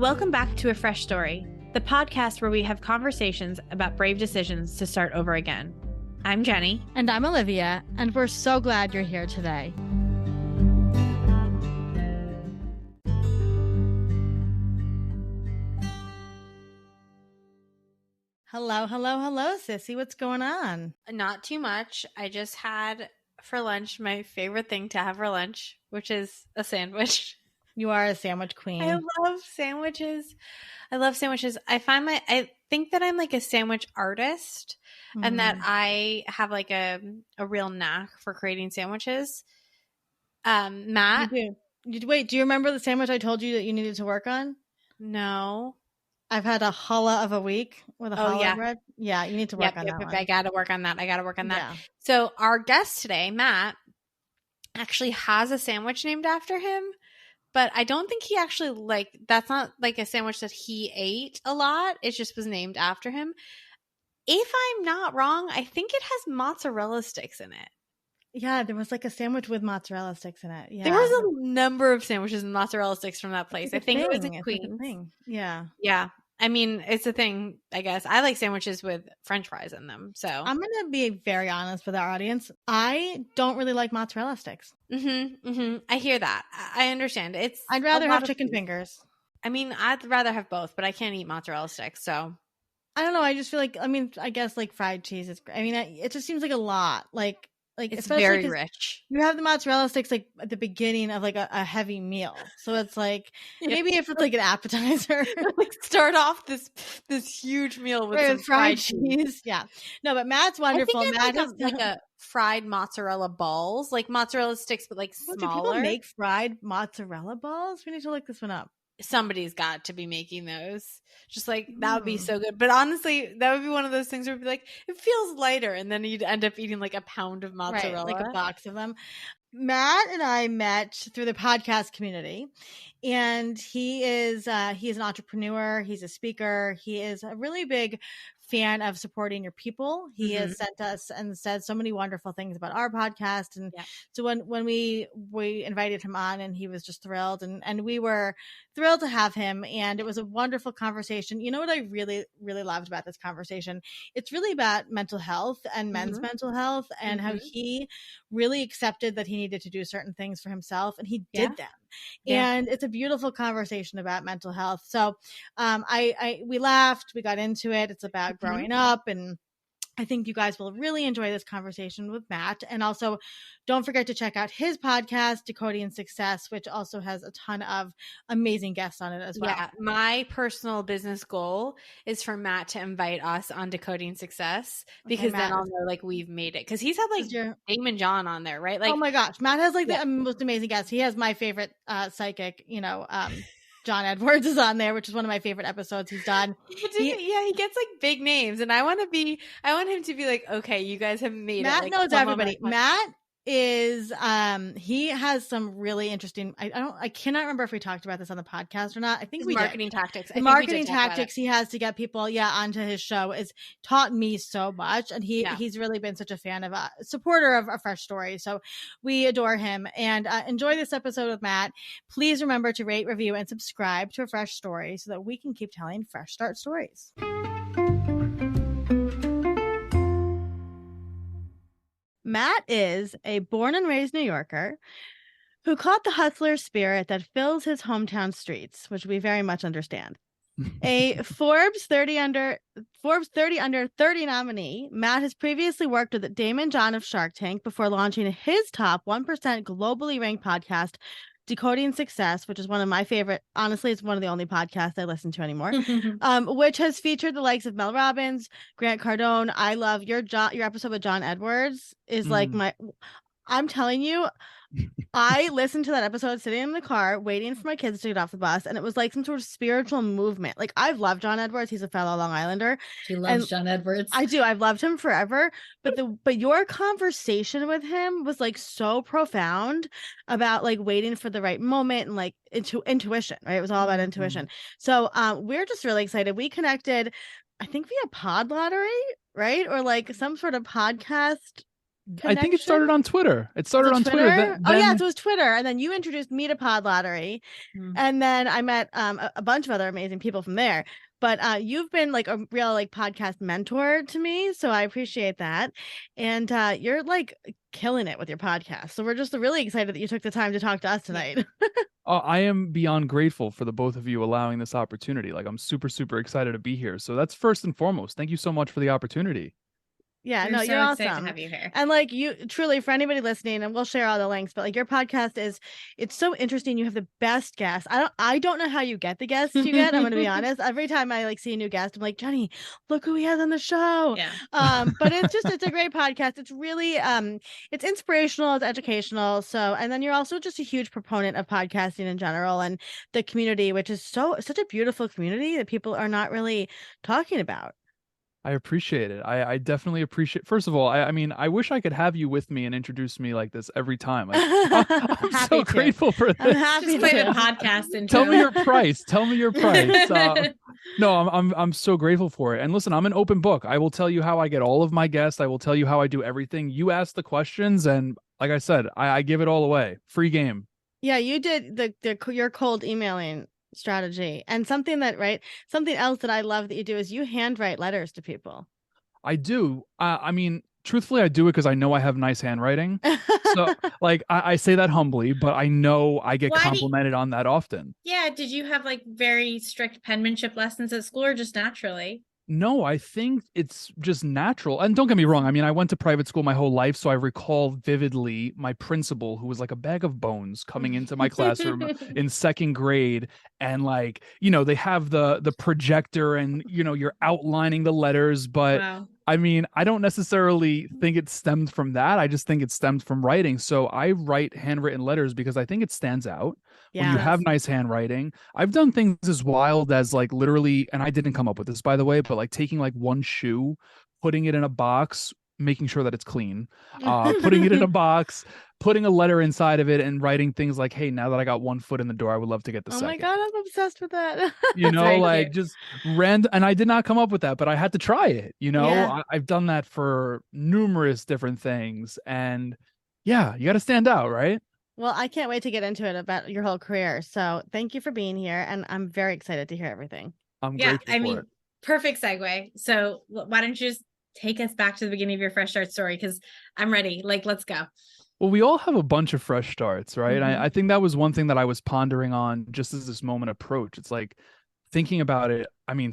Welcome back to A Fresh Story, the podcast where we have conversations about brave decisions to start over again. I'm Jenny. And I'm Olivia, and we're so glad you're here today. Hello, sissy. What's going on? Not too much. I just had for lunch my favorite thing to have for lunch, which is a sandwich. You are a sandwich queen. I love sandwiches. I think that I'm like a sandwich artist and that I have like a real knack for creating sandwiches. Matt? Wait, do you remember the sandwich I told you that you needed to work on? No. I've had a challah of a week with a challah bread. Yeah, you need to work on that one. I got to work on that. Yeah. So our guest today, Matt, actually has a sandwich named after him. But I don't think he actually that's not like a sandwich that he ate a lot. It just was named after him. If I'm not wrong, I think it has mozzarella sticks in it. Yeah, there was like a sandwich with mozzarella sticks in it. Yeah. There was a number of sandwiches and mozzarella sticks from that place. I think it was in Queens. Yeah. Yeah. I mean, it's a thing, I guess. I like sandwiches with French fries in them. So I'm going to be very honest with our audience. I don't really like mozzarella sticks. I hear that. I understand. I'd rather have chicken fingers. I mean, I'd rather have both, but I can't eat mozzarella sticks. So I don't know. I just feel like, I guess like fried cheese is great. I mean, it just seems like a lot. Like it's very rich. You have the mozzarella sticks like at the beginning of like a heavy meal, so it's like maybe if it's like an appetizer, like start off this huge meal with some fried cheese. Yeah, no, but Matt's wonderful. Matt has like a fried mozzarella balls, like mozzarella sticks, but like smaller. Do people make fried mozzarella balls? We need to look this one up. Somebody's got to be making those. Just like that would be so good. But honestly, that would be one of those things where it'd be like, it feels lighter. And then you'd end up eating like a pound of mozzarella. Right, like a box of them. Matt and I met through the podcast community, and he is an entrepreneur. He's a speaker. He is a really big fan of supporting your people. He has sent us and said so many wonderful things about our podcast. And so when we invited him on, and he was just thrilled, and we were thrilled to have him. And it was a wonderful conversation. You know what I really, really loved about this conversation? It's really about mental health and men's mental health, and how he really accepted that he needed to do certain things for himself, and he did them. And it's a beautiful conversation about mental health. So we laughed, we got into it. It's about growing up, and I think you guys will really enjoy this conversation with Matt. And also, don't forget to check out his podcast, Decoding Success, which also has a ton of amazing guests on it as well. Yeah, my personal business goal is for Matt to invite us on Decoding Success, because then I'll know like we've made it. Because he's had like Daymond John on there, right? Like, oh my gosh, Matt has like the most amazing guests. He has my favorite psychic, John Edwards is on there, which is one of my favorite episodes he's done. He gets like big names, and I want him to be like, okay, you guys have made Matt it. Matt knows everybody. Matt is he has some really interesting, I cannot remember if we talked about this on the podcast or not. I think we marketing tactics. The marketing tactics he has to get people onto his show is taught me so much, and he's really been such a fan of supporter of A Fresh Story. So we adore him, and enjoy this episode with Matt. Please remember to rate, review, and subscribe to A Fresh Story so that we can keep telling fresh start stories. Matt is a born and raised New Yorker who caught the hustler spirit that fills his hometown streets, which we very much understand. A Forbes 30 under 30 nominee, Matt has previously worked with Daymond John of Shark Tank before launching his top 1% globally ranked podcast, Decoding Success, which is one of my favorite. Honestly, it's one of the only podcasts I listen to anymore, which has featured the likes of Mel Robbins, Grant Cardone. I love your episode with John Edwards is like I'm telling you, I listened to that episode sitting in the car waiting for my kids to get off the bus, and it was like some sort of spiritual movement. Like, I've loved John Edwards. He's a fellow Long Islander. She loves John Edwards. I do. I've loved him forever. But your conversation with him was like so profound about like waiting for the right moment and like intuition, right? It was all about intuition. So we're just really excited. We connected, I think via Pod Lottery, right? Or like some sort of podcast I think it started on Twitter. It started on Twitter. Then, it was Twitter. And then you introduced me to Pod Lottery. And then I met a bunch of other amazing people from there. But you've been like a real like podcast mentor to me. So I appreciate that. And you're like killing it with your podcast. So we're just really excited that you took the time to talk to us tonight. I am beyond grateful for the both of you allowing this opportunity. Like, I'm super, super excited to be here. So that's first and foremost. Thank you so much for the opportunity. Yeah, you're so awesome. Excited to have you here. And like you truly, for anybody listening, and we'll share all the links, but like your podcast it's so interesting. You have the best guests. I don't know how you get the guests you get. I'm gonna be honest. Every time I like see a new guest, I'm like, Jenny, look who he has on the show. Yeah. But it's a great podcast. It's really it's inspirational, it's educational. So and then you're also just a huge proponent of podcasting in general and the community, which is such a beautiful community that people are not really talking about. I appreciate it. I definitely appreciate. First of all, I mean, I wish I could have you with me and introduce me like this every time. Like, I'm so grateful for this. I'm happy Just play the podcast intro. Tell me your price. Tell me your price. No, I'm so grateful for it. And listen, I'm an open book. I will tell you how I get all of my guests. I will tell you how I do everything. You ask the questions, and like I said, I give it all away. Free game. Yeah, you did your cold emailing strategy, and something else that I love that you do is you handwrite letters to people. I do. I mean, truthfully, I do it because I know I have nice handwriting. So like I say that humbly, but I know I get complimented on that often. Yeah. Did you have like very strict penmanship lessons at school or just naturally? No, I think it's just natural. And don't get me wrong. I mean, I went to private school my whole life, so I recall vividly my principal, who was like a bag of bones, coming into my classroom in second grade. And like, they have the projector and, you're outlining the letters. But wow. I mean, I don't necessarily think it stemmed from that. I just think it stemmed from writing. So I write handwritten letters because I think it stands out. Yes. When you have nice handwriting. I've done things as wild as like literally, and I didn't come up with this, by the way, but like taking like one shoe, putting it in a box, making sure that it's clean, putting it in a box, putting a letter inside of it, and writing things like, hey, now that I got one foot in the door, I would love to get the second. Oh my God, I'm obsessed with that. Like just random. And I did not come up with that, but I had to try it. Yeah. I've done that for numerous different things. And yeah, you got to stand out, right? Well, I can't wait to get into it about your whole career. So thank you for being here. And I'm very excited to hear everything. I'm grateful for it. Perfect segue. So why don't you just take us back to the beginning of your fresh start story? Because I'm ready. Like, let's go. Well, we all have a bunch of fresh starts, right? Mm-hmm. I think that was one thing that I was pondering on just as this moment approached. It's like thinking about it. I mean,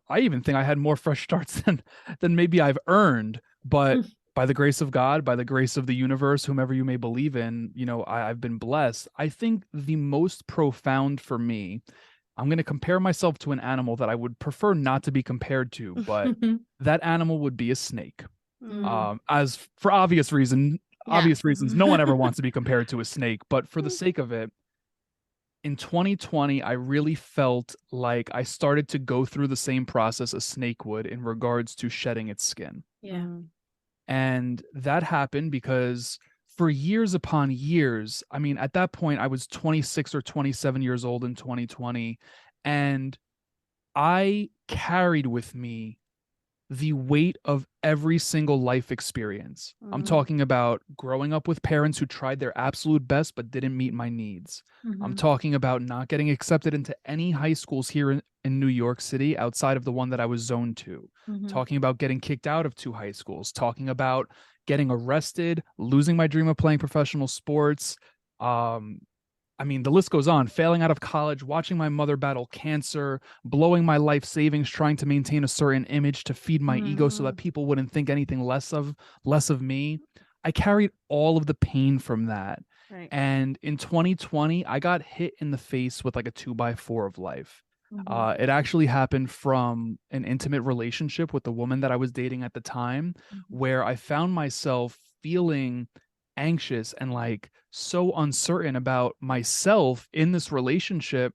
I even think I had more fresh starts than maybe I've earned, but by the grace of God, by the grace of the universe, whomever you may believe in, I've been blessed. I think the most profound for me, I'm going to compare myself to an animal that I would prefer not to be compared to, but that animal would be a snake. As for obvious reasons, no one ever wants to be compared to a snake, but for the sake of it, in 2020, I really felt like I started to go through the same process a snake would in regards to shedding its skin. Yeah. And that happened because for years upon years, I mean, at that point, I was 26 or 27 years old in 2020, and I carried with me the weight of every single life experience. I'm talking about growing up with parents who tried their absolute best but didn't meet my needs. I'm talking about not getting accepted into any high schools here in New York City outside of the one that I was zoned to. Talking about getting kicked out of 2 high schools. Talking about getting arrested, losing my dream of playing professional sports. I mean, the list goes on. Failing out of college, watching my mother battle cancer, blowing my life savings, trying to maintain a certain image to feed my ego so that people wouldn't think anything less of me. I carried all of the pain from that. Right. And in 2020, I got hit in the face with like a 2x4 of life. It actually happened from an intimate relationship with the woman that I was dating at the time, where I found myself feeling anxious and like so uncertain about myself in this relationship.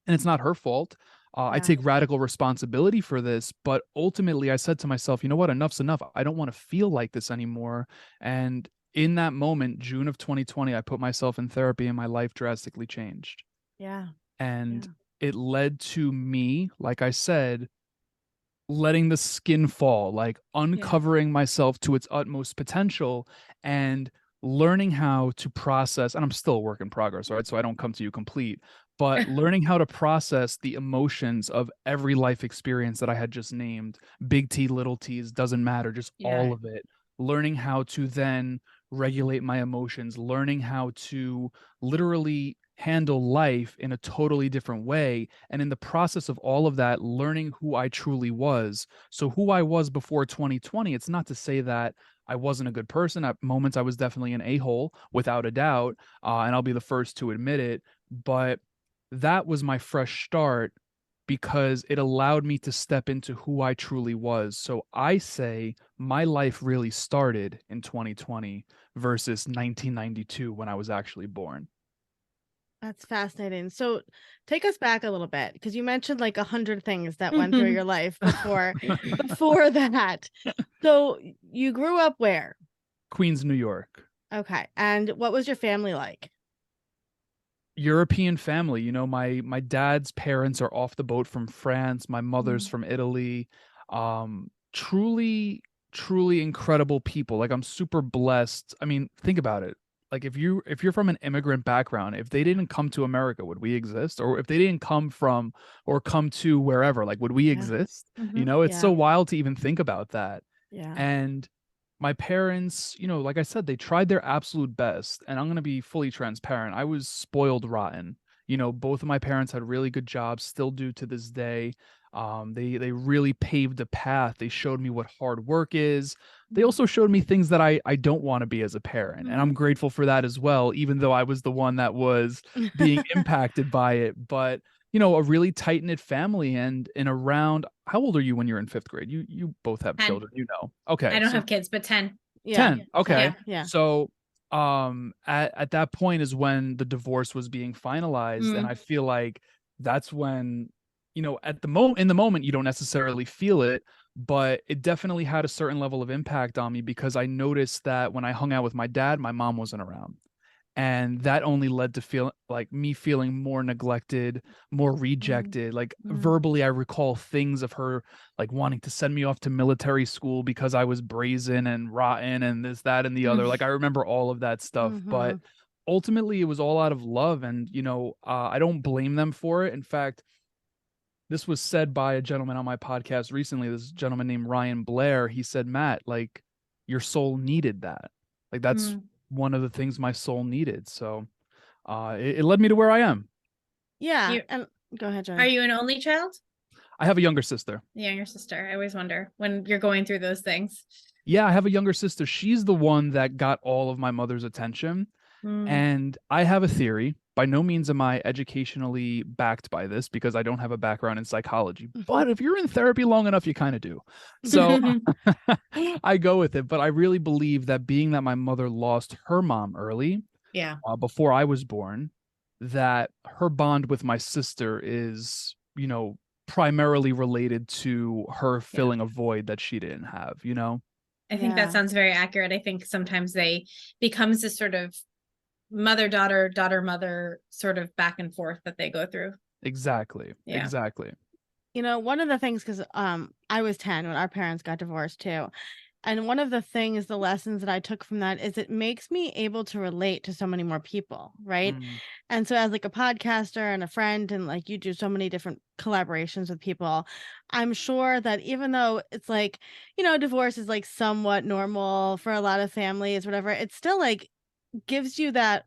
And it's not her fault. I take radical responsibility for this, but ultimately I said to myself, you know what, enough's enough. I don't want to feel like this anymore. And in that moment, June of 2020, I put myself in therapy and my life drastically changed. Yeah. And it led to me, like I said, letting the skin fall, like uncovering myself to its utmost potential and learning how to process. And I'm still a work in progress, right? So I don't come to you complete, but learning how to process the emotions of every life experience that I had just named, big T, little T's, doesn't matter, just all of it. Learning how to then regulate my emotions, learning how to literally handle life in a totally different way. And in the process of all of that, learning who I truly was. So, who I was before 2020, it's not to say that I wasn't a good person. At moments, I was definitely an a-hole, without a doubt. And I'll be the first to admit it. But that was my fresh start because it allowed me to step into who I truly was. So I say my life really started in 2020 versus 1992 when I was actually born. That's fascinating. So take us back a little bit, because you mentioned like 100 things that went through your life before that. So you grew up where? Queens, New York. Okay. And what was your family like? European family. You know, my dad's parents are off the boat from France, my mother's from Italy. Truly, truly incredible people. Like, I'm super blessed. I mean, think about it. Like, if you're from an immigrant background, if they didn't come to America, would we exist? Or if they didn't come from or come to wherever, like, would we exist? You know, it's so wild to even think about that. Yeah. And my parents, you know, like I said, they tried their absolute best. And I'm going to be fully transparent. I was spoiled rotten. You know, both of my parents had really good jobs, still do to this day. They really paved a path. They showed me what hard work is. They also showed me things that I don't want to be as a parent. And I'm grateful for that as well, even though I was the one that was being impacted by it. But, you know, a really tight-knit family. And in around, how old are you when you're in fifth grade? You both have 10. children, you know. Okay. I don't have kids, but 10. 10. Okay. Yeah. So at that point is when the divorce was being finalized. And I feel like that's when, you know, in the moment you don't necessarily feel it, but it definitely had a certain level of impact on me because I noticed that when I hung out with my dad, my mom wasn't around. And that only led to me feeling more neglected, more rejected. Like, verbally, I recall things of her like wanting to send me off to military school because I was brazen and rotten and this, that, and the other. Like, I remember all of that stuff, but ultimately it was all out of love. And, you know, I don't blame them for it. In fact, this was said by a gentleman on my podcast recently, this gentleman named Ryan Blair. He said, Matt, like, your soul needed that. Like, that's one of the things my soul needed. So it led me to where I am. Yeah. And go ahead, Johnny. Are you an only child? I have a younger sister. The younger sister. I always wonder when you're going through those things. Yeah, I have a younger sister. She's the one that got all of my mother's attention. And I have a theory. By no means am I educationally backed by this because I don't have a background in psychology. But if you're in therapy long enough, you kind of do. So I go with it. But I really believe that being that my mother lost her mom early, before I was born, that her bond with my sister is, you know, primarily related to her filling a void that she didn't have, you know? I think that sounds very accurate. I think sometimes they becomes this sort of mother-daughter, daughter-mother sort of back and forth that they go through. Exactly. Yeah. Exactly. You know, one of the things, because I was 10 when our parents got divorced too. And one of the things, the lessons that I took from that is it makes me able to relate to so many more people, right? And so as like a podcaster and a friend, and like you do so many different collaborations with people, I'm sure that even though it's like, you know, divorce is like somewhat normal for a lot of families, whatever, it's still like gives you that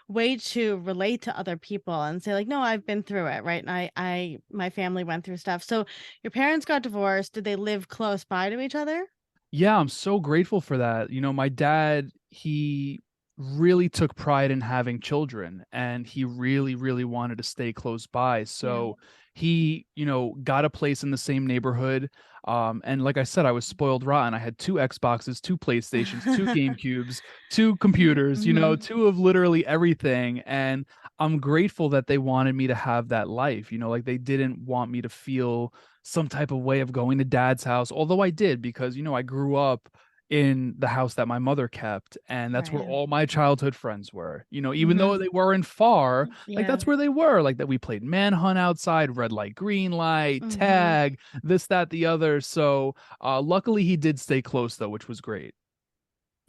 way to relate to other people and say like, no, I've been through it, right? And I my family went through stuff. So your parents got divorced. Did they live close by to each other? Yeah, I'm so grateful for that. You know, my dad, he really took pride in having children and he really, really wanted to stay close by. So he, you know, got a place in the same neighborhood. And like I said, I was spoiled rotten. I had 2 Xboxes, 2 PlayStations, 2 GameCubes, 2 computers, you know, 2 of literally everything. And I'm grateful that they wanted me to have that life, you know, like they didn't want me to feel some type of way of going to dad's house, although I did, because, you know, I grew up in the house that my mother kept, and that's where Right. all my childhood friends were, you know, even though they weren't far, like that's where they were, like that we played manhunt outside, red light, green light, tag, this, that, the other. So luckily he did stay close though, which was great.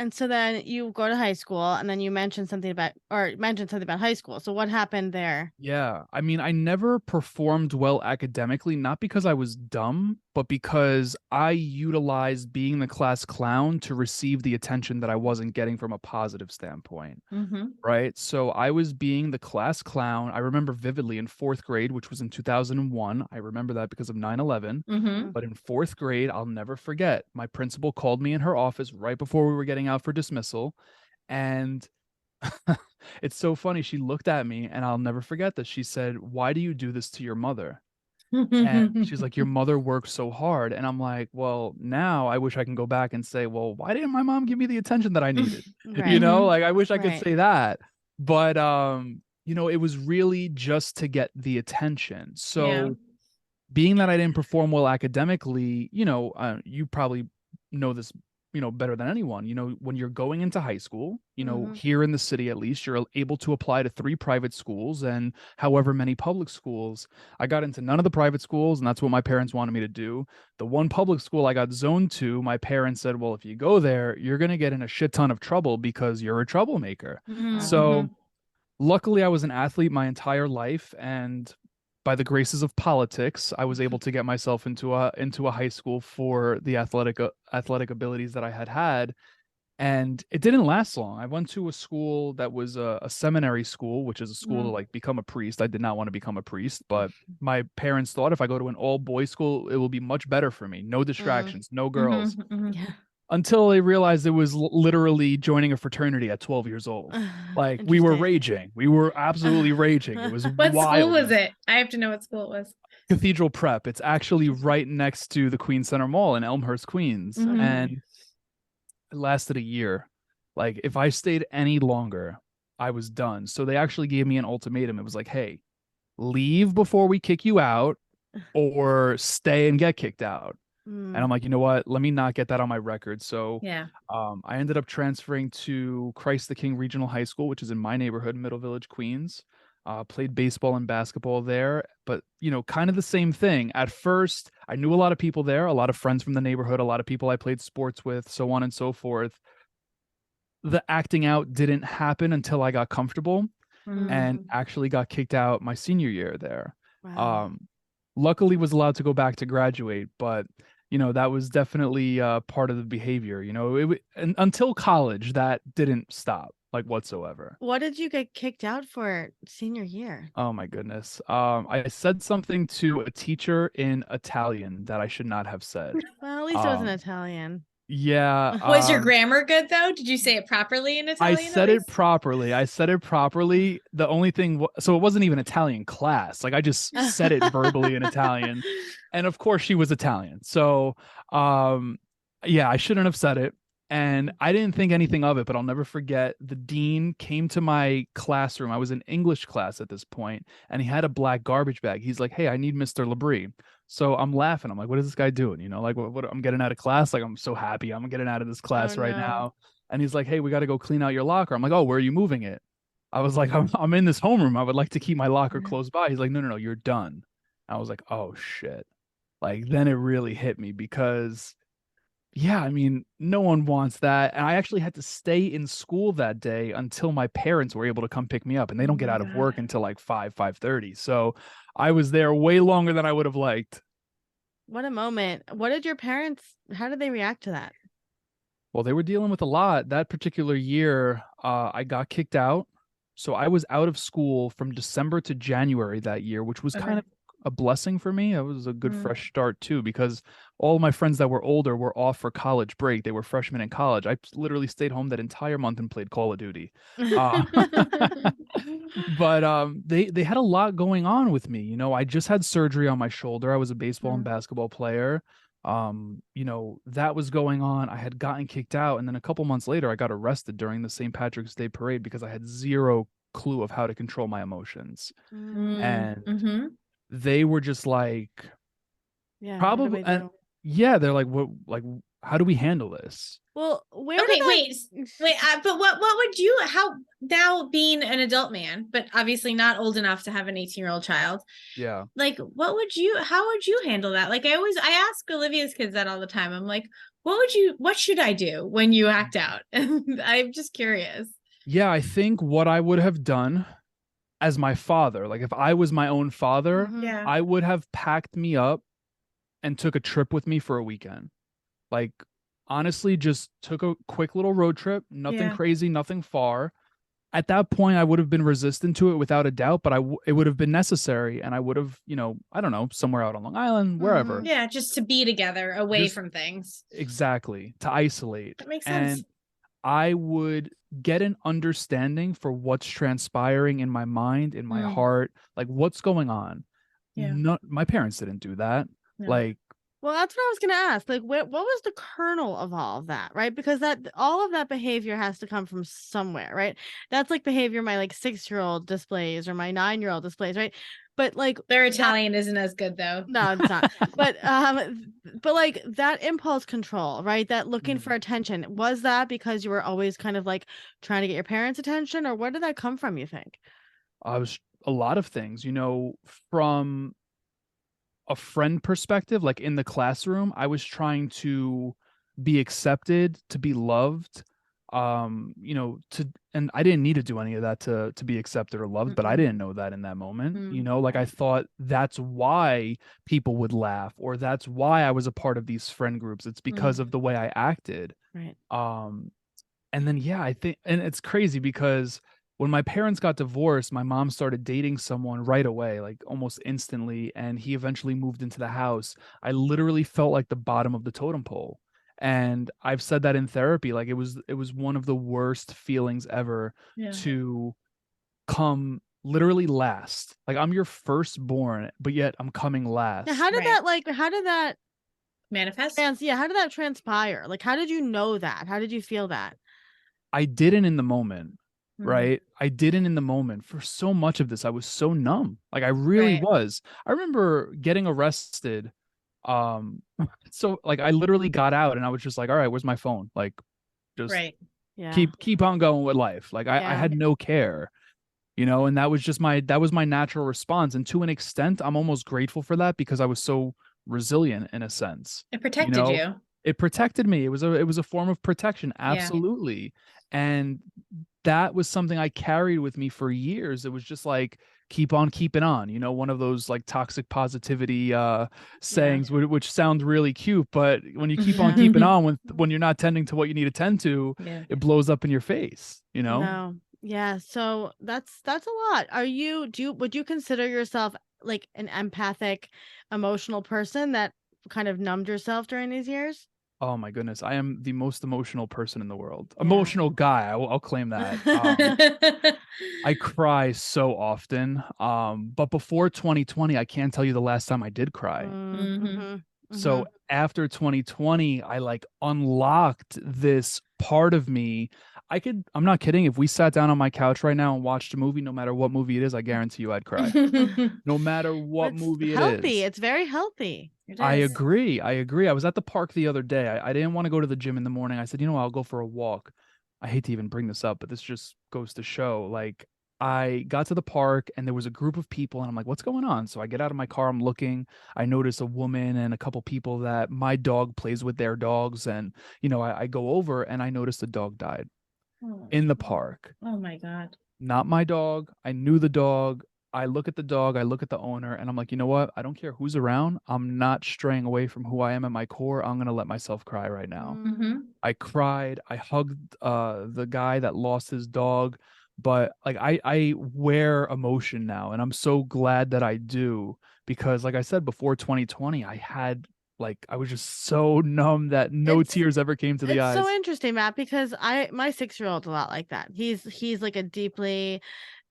And so then you go to high school, and then you mentioned something about high school. So what happened there? Yeah, I mean, I never performed well academically, not because I was dumb, but because I utilized being the class clown to receive the attention that I wasn't getting from a positive standpoint. Right? So I was being the class clown. I remember vividly in fourth grade, which was in 2001. I remember that because of 9/11. But in fourth grade, I'll never forget, my principal called me in her office right before we were getting out for dismissal. And it's so funny. She looked at me, and I'll never forget this. She said, "Why do you do this to your mother?" And she's like, "Your mother worked so hard." And I'm like, well, now I wish I can go back and say, well, why didn't my mom give me the attention that I needed? You know, like I wish I could say that. But you know, it was really just to get the attention. So being that I didn't perform well academically, you know, you probably know this, you know, better than anyone. You know, when you're going into high school, you know, here in the city, at least, you're able to apply to 3 private schools and however many public schools. I got into none of the private schools, and that's what my parents wanted me to do. The one public school I got zoned to, my parents said, well, if you go there, you're going to get in a shit ton of trouble because you're a troublemaker. So luckily I was an athlete my entire life, and by the graces of politics, I was able to get myself into a high school for the athletic abilities that I had. And it didn't last long. I went to a school that was a seminary school, which is a school to like become a priest. I did not want to become a priest, but my parents thought if I go to an all boys school, it will be much better for me. No distractions, no girls. Until they realized it was literally joining a fraternity at 12 years old. Like we were raging. We were absolutely raging. It was What wild. school was it? I have to know what school it was. Cathedral Prep. It's actually right next to the Queens Center Mall in Elmhurst, Queens. And it lasted a year. Like if I stayed any longer, I was done. So they actually gave me an ultimatum. It was like, hey, leave before we kick you out, or stay and get kicked out. And I'm like, you know what? Let me not get that on my record. So I ended up transferring to Christ the King Regional High School, which is in my neighborhood, Middle Village, Queens. Played baseball and basketball there, but you know, kind of the same thing. At first, I knew a lot of people there, a lot of friends from the neighborhood, a lot of people I played sports with, so on and so forth. The acting out didn't happen until I got comfortable and actually got kicked out my senior year there. Luckily was allowed to go back to graduate, but you know, that was definitely part of the behavior. You know, until college, that didn't stop like whatsoever. What did you get kicked out for senior year? Oh my goodness. I said something to a teacher in Italian that I should not have said. Well, at least it wasn't Italian. Yeah. Was your grammar good though? Did you say it properly in Italian? I said it properly. The only thing, so it wasn't even Italian class. Like I just said it verbally in Italian, and of course she was Italian. So, yeah, I shouldn't have said it, and I didn't think anything of it. But I'll never forget. The dean came to my classroom. I was in English class at this point, and he had a black garbage bag. He's like, "Hey, I need Mr. LeBris." So I'm laughing. I'm like, what is this guy doing? You know, like what I'm getting out of class. Like, I'm so happy I'm getting out of this class now. And he's like, hey, we got to go clean out your locker. I'm like, oh, where are you moving it? I was like, I'm in this homeroom. I would like to keep my locker close by. He's like, no, you're done. I was like, oh shit. Like then it really hit me because yeah, I mean, no one wants that. And I actually had to stay in school that day until my parents were able to come pick me up, and they don't get out of work until like 5:30. So I was there way longer than I would have liked. What a moment. What did your parents, how did they react to that? Well, they were dealing with a lot. That particular year, I got kicked out. So I was out of school from December to January that year, which was kind of a blessing for me. It was a good fresh start too, because all my friends that were older were off for college break. They were freshmen in college. I literally stayed home that entire month and played Call of Duty. But they had a lot going on with me. You know, I just had surgery on my shoulder. I was a baseball and basketball player. You know, that was going on. I had gotten kicked out, and then a couple months later I got arrested during the St. Patrick's Day parade because I had zero clue of how to control my emotions. And they were just like, yeah, probably, they're like, what, like, how do we handle this? Well, wait. But what would you, how, now being an adult man, but obviously not old enough to have an 18-year-old child. Yeah. Like, how would you handle that? Like, I ask Olivia's kids that all the time. I'm like, what should I do when you act out? And I'm just curious. Yeah, I think what I would have done as my father, like if I was my own father, Yeah. I would have packed me up and took a trip with me for a weekend. Like, honestly, just took a quick little road trip, nothing crazy, nothing far. At that point, I would have been resistant to it without a doubt, but it would have been necessary. And I would have, I don't know, somewhere out on Long Island, wherever. Yeah, just to be together, away from things. Exactly, to isolate. That makes sense. And I would get an understanding for what's transpiring in my mind, in my heart, like what's going on. Yeah. My parents didn't do that. No. Like, well, that's what I was going to ask. Like, what was the kernel of all of that, right? Because all of that behavior has to come from somewhere, right? That's like behavior my 6-year-old displays or my 9-year-old displays, right? But like their Italian isn't as good though. No, it's not. but like that impulse control, right? That looking for attention, was that because you were always kind of like trying to get your parents' attention, or where did that come from, you think? I was a lot of things, from a friend perspective, like in the classroom, I was trying to be accepted, to be loved, and I didn't need to do any of that to be accepted or loved, but I didn't know that in that moment. Like I thought that's why people would laugh, or that's why I was a part of these friend groups. It's because of the way I acted. Right. And then I think, and it's crazy because when my parents got divorced, my mom started dating someone right away, like almost instantly, and he eventually moved into the house. I literally felt like the bottom of the totem pole. And I've said that in therapy, like it was one of the worst feelings ever to come literally last. Like I'm your firstborn, but yet I'm coming last. Now, how did that manifest? How did that transpire? Like, how did you know that? How did you feel that? I didn't in the moment. Right. I didn't in the moment. For so much of this, I was so numb. Like I really was. I remember getting arrested. So like I literally got out and I was just like, all right, where's my phone? Like just keep on going with life. Like I had no care, and that was just my natural response. And to an extent, I'm almost grateful for that because I was so resilient in a sense. It protected you. It protected me. It was a form of protection. Absolutely. And that was something I carried with me for years. It was just like, keep on keeping on, one of those like toxic positivity sayings, which sounds really cute, but when you keep on keeping on, when you're not tending to what you need to tend to, it blows up in your face, No. Yeah. So that's a lot. Would you consider yourself like an empathic, emotional person that kind of numbed yourself during these years? Oh my goodness. I am the most emotional person in the world. Emotional guy. I'll claim that. I cry so often. But before 2020, I can't tell you the last time I did cry. So after 2020, I like unlocked this part of me. I'm not kidding. If we sat down on my couch right now and watched a movie, no matter what movie it is, I guarantee you I'd cry. No matter what movie it is. Healthy. It's very healthy. I agree. I was at the park the other day. I didn't want to go to the gym in the morning. I said, I'll go for a walk. I hate to even bring this up, but this just goes to show, like, I got to the park and there was a group of people and I'm like, what's going on? So I get out of my car, I'm looking, I notice a woman and a couple people that my dog plays with their dogs. And, I go over and I noticed the dog died in the park. Oh my God. Not my dog. I knew the dog. I look at the dog, I look at the owner, and I'm like, you know what? I don't care who's around. I'm not straying away from who I am at my core. I'm going to let myself cry right now. I cried. I hugged the guy that lost his dog. But like I wear emotion now, and I'm so glad that I do, because like I said, before 2020, I was just so numb that no tears ever came to the eyes. It's so interesting, Matt, because my 6-year-old's a lot like that. He's like a deeply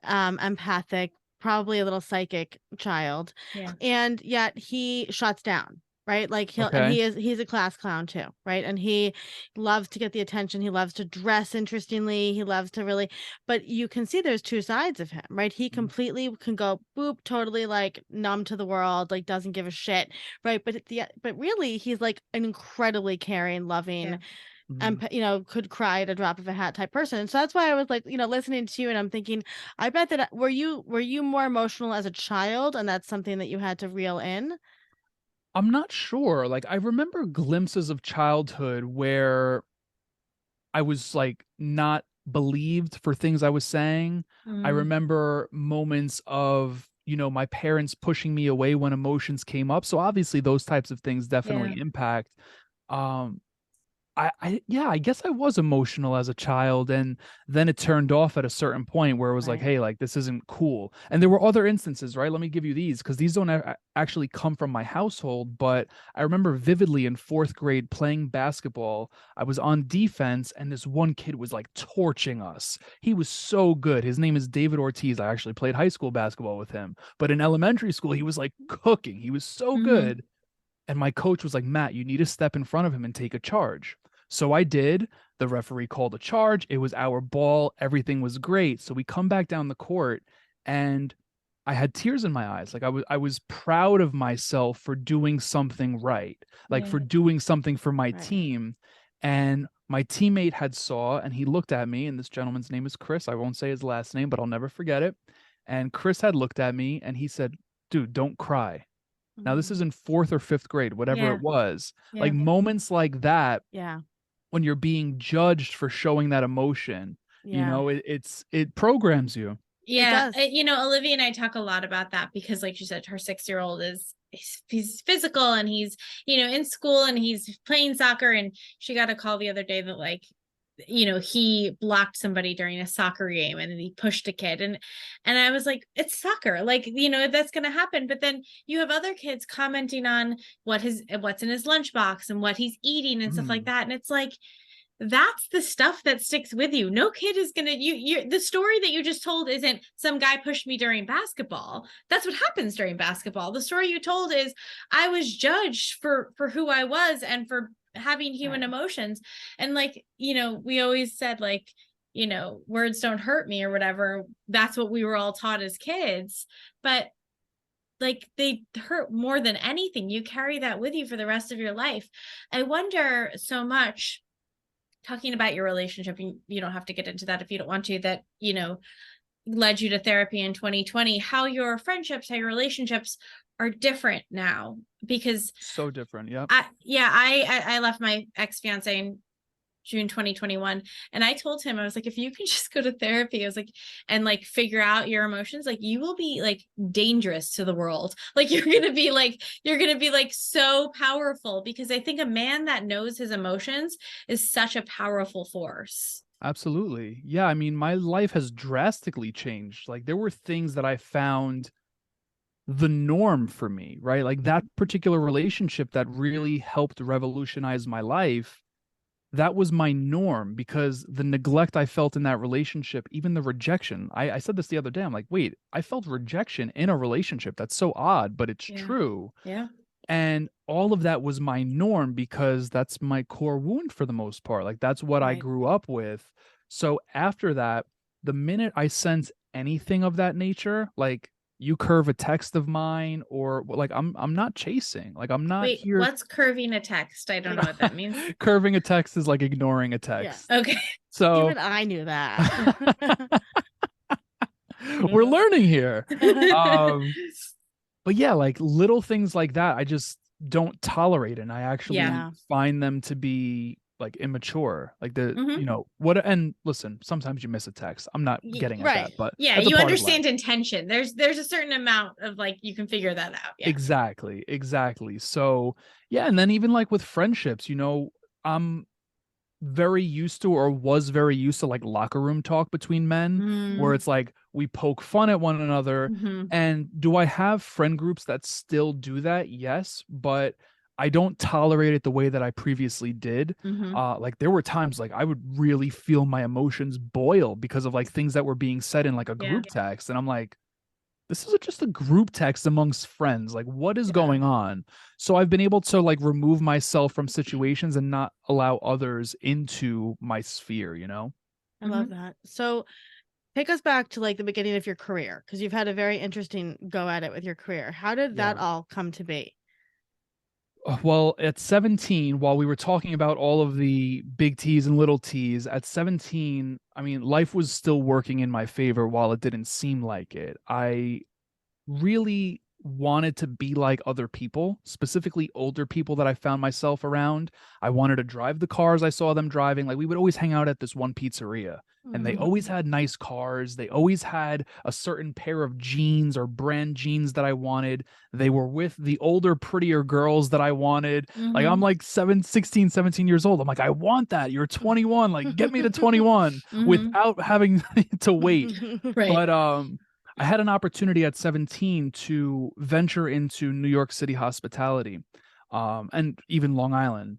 empathic, probably a little psychic child. And yet he shuts down, right? Like he's a class clown too, right? And he loves to get the attention. He loves to dress interestingly. He loves to really, but you can see there's two sides of him, right? He completely can go boop, totally like numb to the world, like doesn't give a shit, right? But really he's like an incredibly caring, loving, and could cry at a drop of a hat type person. And so that's why I was like, listening to you and I'm thinking, I bet that were you more emotional as a child, and that's something that you had to reel in? I'm not sure. Like, I remember glimpses of childhood where I was like not believed for things I was saying. I remember moments of, my parents pushing me away when emotions came up. So obviously those types of things definitely impact. I guess I was emotional as a child, and then it turned off at a certain point where it was like, hey, like this isn't cool. And there were other instances, right? Let me give you these, because these don't actually come from my household, but I remember vividly in 4th grade playing basketball. I was on defense and this one kid was like torching us. He was so good. His name is David Ortiz. I actually played high school basketball with him, but in elementary school, he was like cooking. He was so good. And my coach was like, Matt, you need to step in front of him and take a charge. So I did. The referee called a charge. It was our ball. Everything was great. So we come back down the court and I had tears in my eyes. Like I was proud of myself for doing something right, like for doing something for my team. And my teammate had saw, and he looked at me, and this gentleman's name is Chris. I won't say his last name, but I'll never forget it. And Chris had looked at me and he said, dude, don't cry. Now this is in 4th or 5th grade, whatever it was. Like moments like that. When you're being judged for showing that emotion, it programs you. Yeah. Olivia and I talk a lot about that because, like you said, her 6-year-old he's physical and he's, in school and he's playing soccer, and she got a call the other day that like, he blocked somebody during a soccer game and he pushed a kid. And I was like, it's soccer. Like, that's going to happen. But then you have other kids commenting on what's in his lunchbox and what he's eating and stuff like that. And it's like, that's the stuff that sticks with you. No kid is going to, the story that you just told isn't some guy pushed me during basketball. That's what happens during basketball. The story you told is I was judged for who I was and for having human emotions. And like, we always said like, words don't hurt me or whatever. That's what we were all taught as kids, but like they hurt more than anything. You carry that with you for the rest of your life. I wonder so much, talking about your relationship, and you don't have to get into that if you don't want to, that, led you to therapy in 2020, how your friendships, how your relationships are different now, because so different. I left my ex-fiance in June 2021, and I told him, I was like, if you can just go to therapy, I was like, and like figure out your emotions, like you will be like dangerous to the world. Like you're gonna be like so powerful, because I think a man that knows his emotions is such a powerful force. Absolutely. Yeah. I mean, my life has drastically changed. Like there were things that I found the norm for me, right? Like that particular relationship that really helped revolutionize my life, that was my norm, because the neglect I felt in that relationship, even the rejection, I said this the other day, I'm like, wait, I felt rejection in a relationship. That's so odd, but it's true. Yeah. And all of that was my norm, because that's my core wound for the most part. Like that's what I grew up with. So after that, the minute I sense anything of that nature, like you curve a text of mine, or like I'm not chasing. Like I'm not here. What's curving a text? I don't know what that means. Curving a text is like ignoring a text. Yeah. Okay. So even I knew that. We're learning here. But yeah, like little things like that, I just don't tolerate, and I actually find them to be like immature. Like what? And listen, sometimes you miss a text. I'm not getting at that, but you understand intention. There's a certain amount of like you can figure that out. Yeah. Exactly. So yeah, and then even like with friendships, I'm very used to, or was very used to, like locker room talk between men, where it's like we poke fun at one another. And do I have friend groups that still do that? Yes, but I don't tolerate it the way that I previously did. Like there were times like I would really feel my emotions boil because of like things that were being said in like a group text, and I'm like, this is just a group text amongst friends. Like, what is Yeah. going on? So I've been able to like remove myself from situations and not allow others into my sphere, you know? I love that. So take us back to like the beginning of your career, because you've had a very interesting go at it with your career. How did that all come to be? Well, at 17, while we were talking about all of the big T's and little T's, at 17, I mean, life was still working in my favor while it didn't seem like it. I really wanted to be like other people, specifically older people that I found myself around. I wanted to drive the cars I saw them driving. Like we would always hang out at this one pizzeria and they always had nice cars. They always had a certain pair of jeans or brand jeans that I wanted. They were with the older, prettier girls that I wanted. Like I'm like 16, 17 years old. I'm like, I want that. You're 21. Like get me to 21 without having to wait. Right. But I had an opportunity at 17 to venture into New York City hospitality, and even Long Island.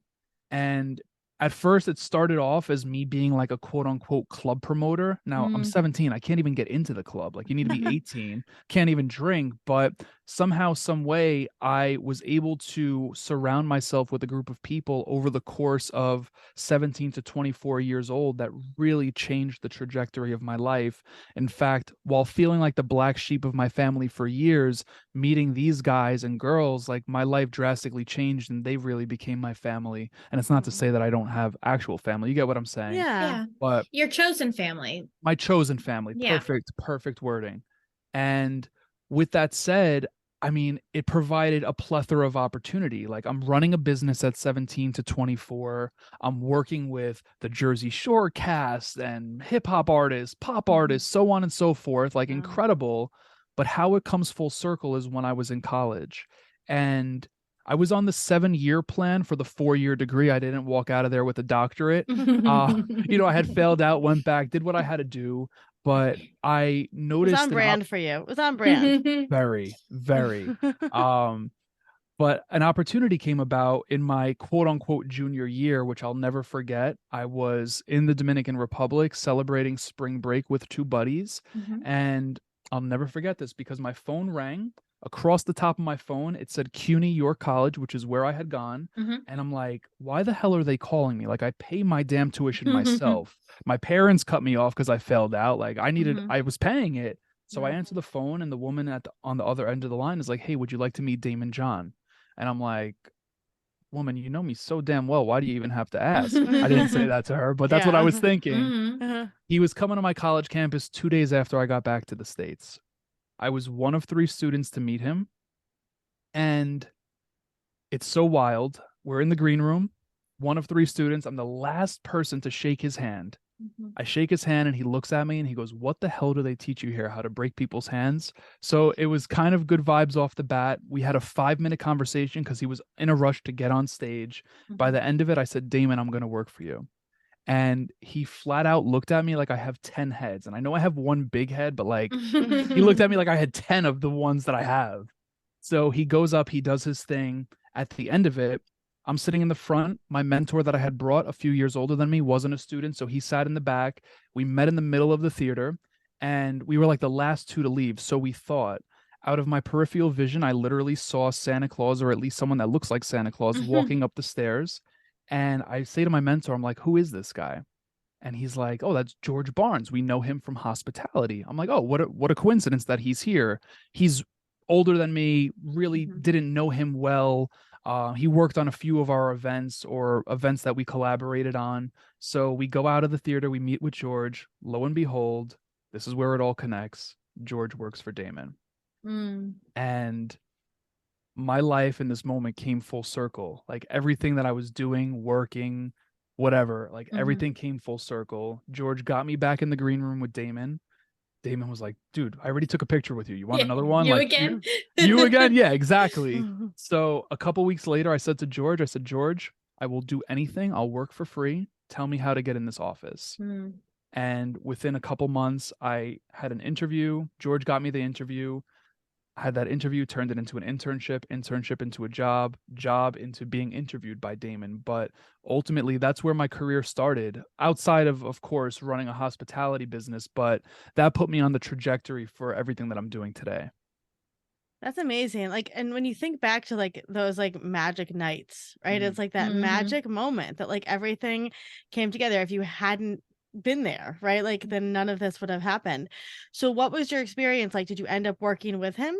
And at first, it started off as me being like a quote unquote club promoter. Now I'm 17. I can't even get into the club. Like you need to be 18, can't even drink. But somehow, some way, I was able to surround myself with a group of people over the course of 17 to 24 years old that really changed the trajectory of my life. In fact, while feeling like the black sheep of my family for years, meeting these guys and girls, like my life drastically changed and they really became my family. And it's not to say that I don't have actual family. You get what I'm saying? Yeah. But your chosen family. My chosen family. Yeah. Perfect wording. And with that said, I mean, it provided a plethora of opportunity. Like I'm running a business at 17 to 24. I'm working with the Jersey Shore cast and hip hop artists, pop artists, so on and so forth. Like incredible. But how it comes full circle is when I was in college and I was on the 7-year plan for the 4-year degree. I didn't walk out of there with a doctorate. I had failed out, went back, did what I had to do. But I noticed it was on brand for you. It was on brand. Very, very. But an opportunity came about in my quote unquote junior year, which I'll never forget. I was in the Dominican Republic celebrating spring break with 2 buddies. And I'll never forget this because my phone rang. Across the top of my phone, it said CUNY York College, which is where I had gone. And I'm like, why the hell are they calling me? Like, I pay my damn tuition myself. My parents cut me off because I failed out. Like, I was paying it. So I answer the phone, and the woman on the other end of the line is like, hey, would you like to meet Daymond John? And I'm like, woman, you know me so damn well. Why do you even have to ask? I didn't say that to her, but that's what I was thinking. He was coming to my college campus 2 days after I got back to the States. I was one of 3 students to meet him. And it's so wild. We're in the green room, one of 3 students. I'm the last person to shake his hand. I shake his hand and he looks at me and he goes, what the hell do they teach you here? How to break people's hands? So it was kind of good vibes off the bat. We had a 5-minute conversation because he was in a rush to get on stage. By the end of it, I said, Daymond, I'm going to work for you. And he flat out looked at me like I have 10 heads. And I know I have one big head, but like he looked at me like I had 10 of the ones that I have. So he goes up, he does his thing. At the end of it, I'm sitting in the front. My mentor that I had brought, a few years older than me, wasn't a student. So he sat in the back. We met in the middle of the theater and we were like the last 2 to leave. So we thought, out of my peripheral vision, I literally saw Santa Claus, or at least someone that looks like Santa Claus, walking up the stairs. And I say to my mentor, I'm like, who is this guy? And he's like, oh, that's George Barnes. We know him from hospitality. I'm like, oh, what a coincidence that he's here. He's older than me, really didn't know him well. He worked on a few of our events or events that we collaborated on. So we go out of the theater, we meet with George. Lo and behold, this is where it all connects. George works for Daymond. And my life in this moment came full circle. Like everything that I was doing, working, whatever, like everything came full circle. George got me back in the green room with Daymond. Daymond was like, dude, I already took a picture with you. You want another one? You like, again? You again? Yeah, exactly. So a couple weeks later, I said to George, George, I will do anything. I'll work for free. Tell me how to get in this office. And within a couple months, I had an interview. George got me the interview. I had that interview, turned it into an internship into a job into being interviewed by Daymond. But ultimately, that's where my career started, outside of course, running a hospitality business. But that put me on the trajectory for everything that I'm doing today. That's amazing. Like, and when you think back to like those like magic nights, right? It's like that Mhm. magic moment that like everything came together. If you hadn't been there, right? Like then none of this would have happened. So what was your experience like? Did you end up working with him?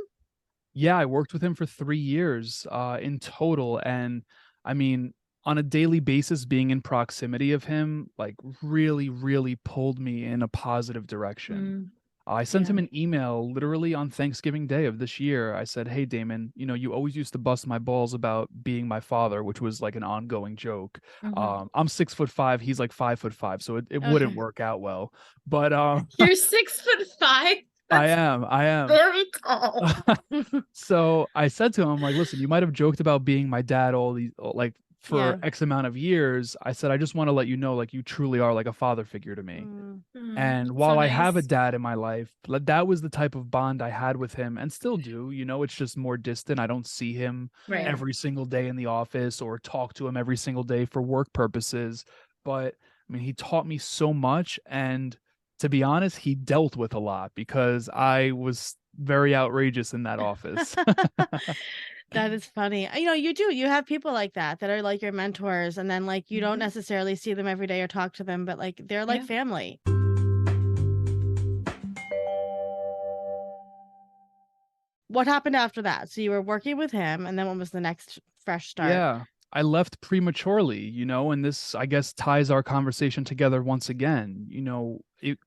Yeah, I worked with him for 3 years, in total, and, I mean, on a daily basis, being in proximity of him, like, really, really pulled me in a positive direction. Mm. I sent Yeah. him an email literally on Thanksgiving Day of this year. I said, "Hey, Daymond, you always used to bust my balls about being my father," which was, like, an ongoing joke. Mhm. I'm 6'5", he's, like, 5'5", so it wouldn't Okay. work out well, but, You're 6'5"? I That's am. very tall. So I said to him, like, listen, you might have joked about being my dad like for Yeah. X amount of years. I said, I just want to let you know, like, you truly are like a father figure to me. Mm. And So while I have a nice. dad in my life, that was the type of bond I had with him and still do. It's just more distant. I don't see him Right. every single day in the office or talk to him every single day for work purposes. But I mean, he taught me so much. And to be honest, he dealt with a lot because I was very outrageous in that office. That is funny. You have people like that are like your mentors, and then like you don't Mhm. necessarily see them every day or talk to them, but like they're like Yeah. family. What happened after that? So you were working with him, and then what was the next fresh start? Yeah, I left prematurely, and this, I guess, ties our conversation together once again. It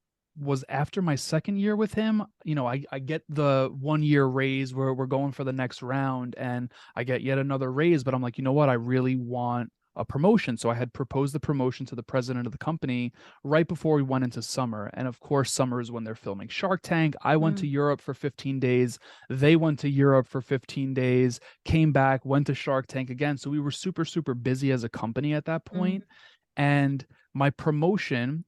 was after my second year with him, I get the 1 year raise where we're going for the next round, and I get yet another raise, but I'm like, you know what? I really want a promotion. So I had proposed the promotion to the president of the company right before we went into summer. And of course, summer is when they're filming Shark Tank. I went to Europe for 15 days. They went to Europe for 15 days, came back, went to Shark Tank again. So we were super, super busy as a company at that point. And my promotion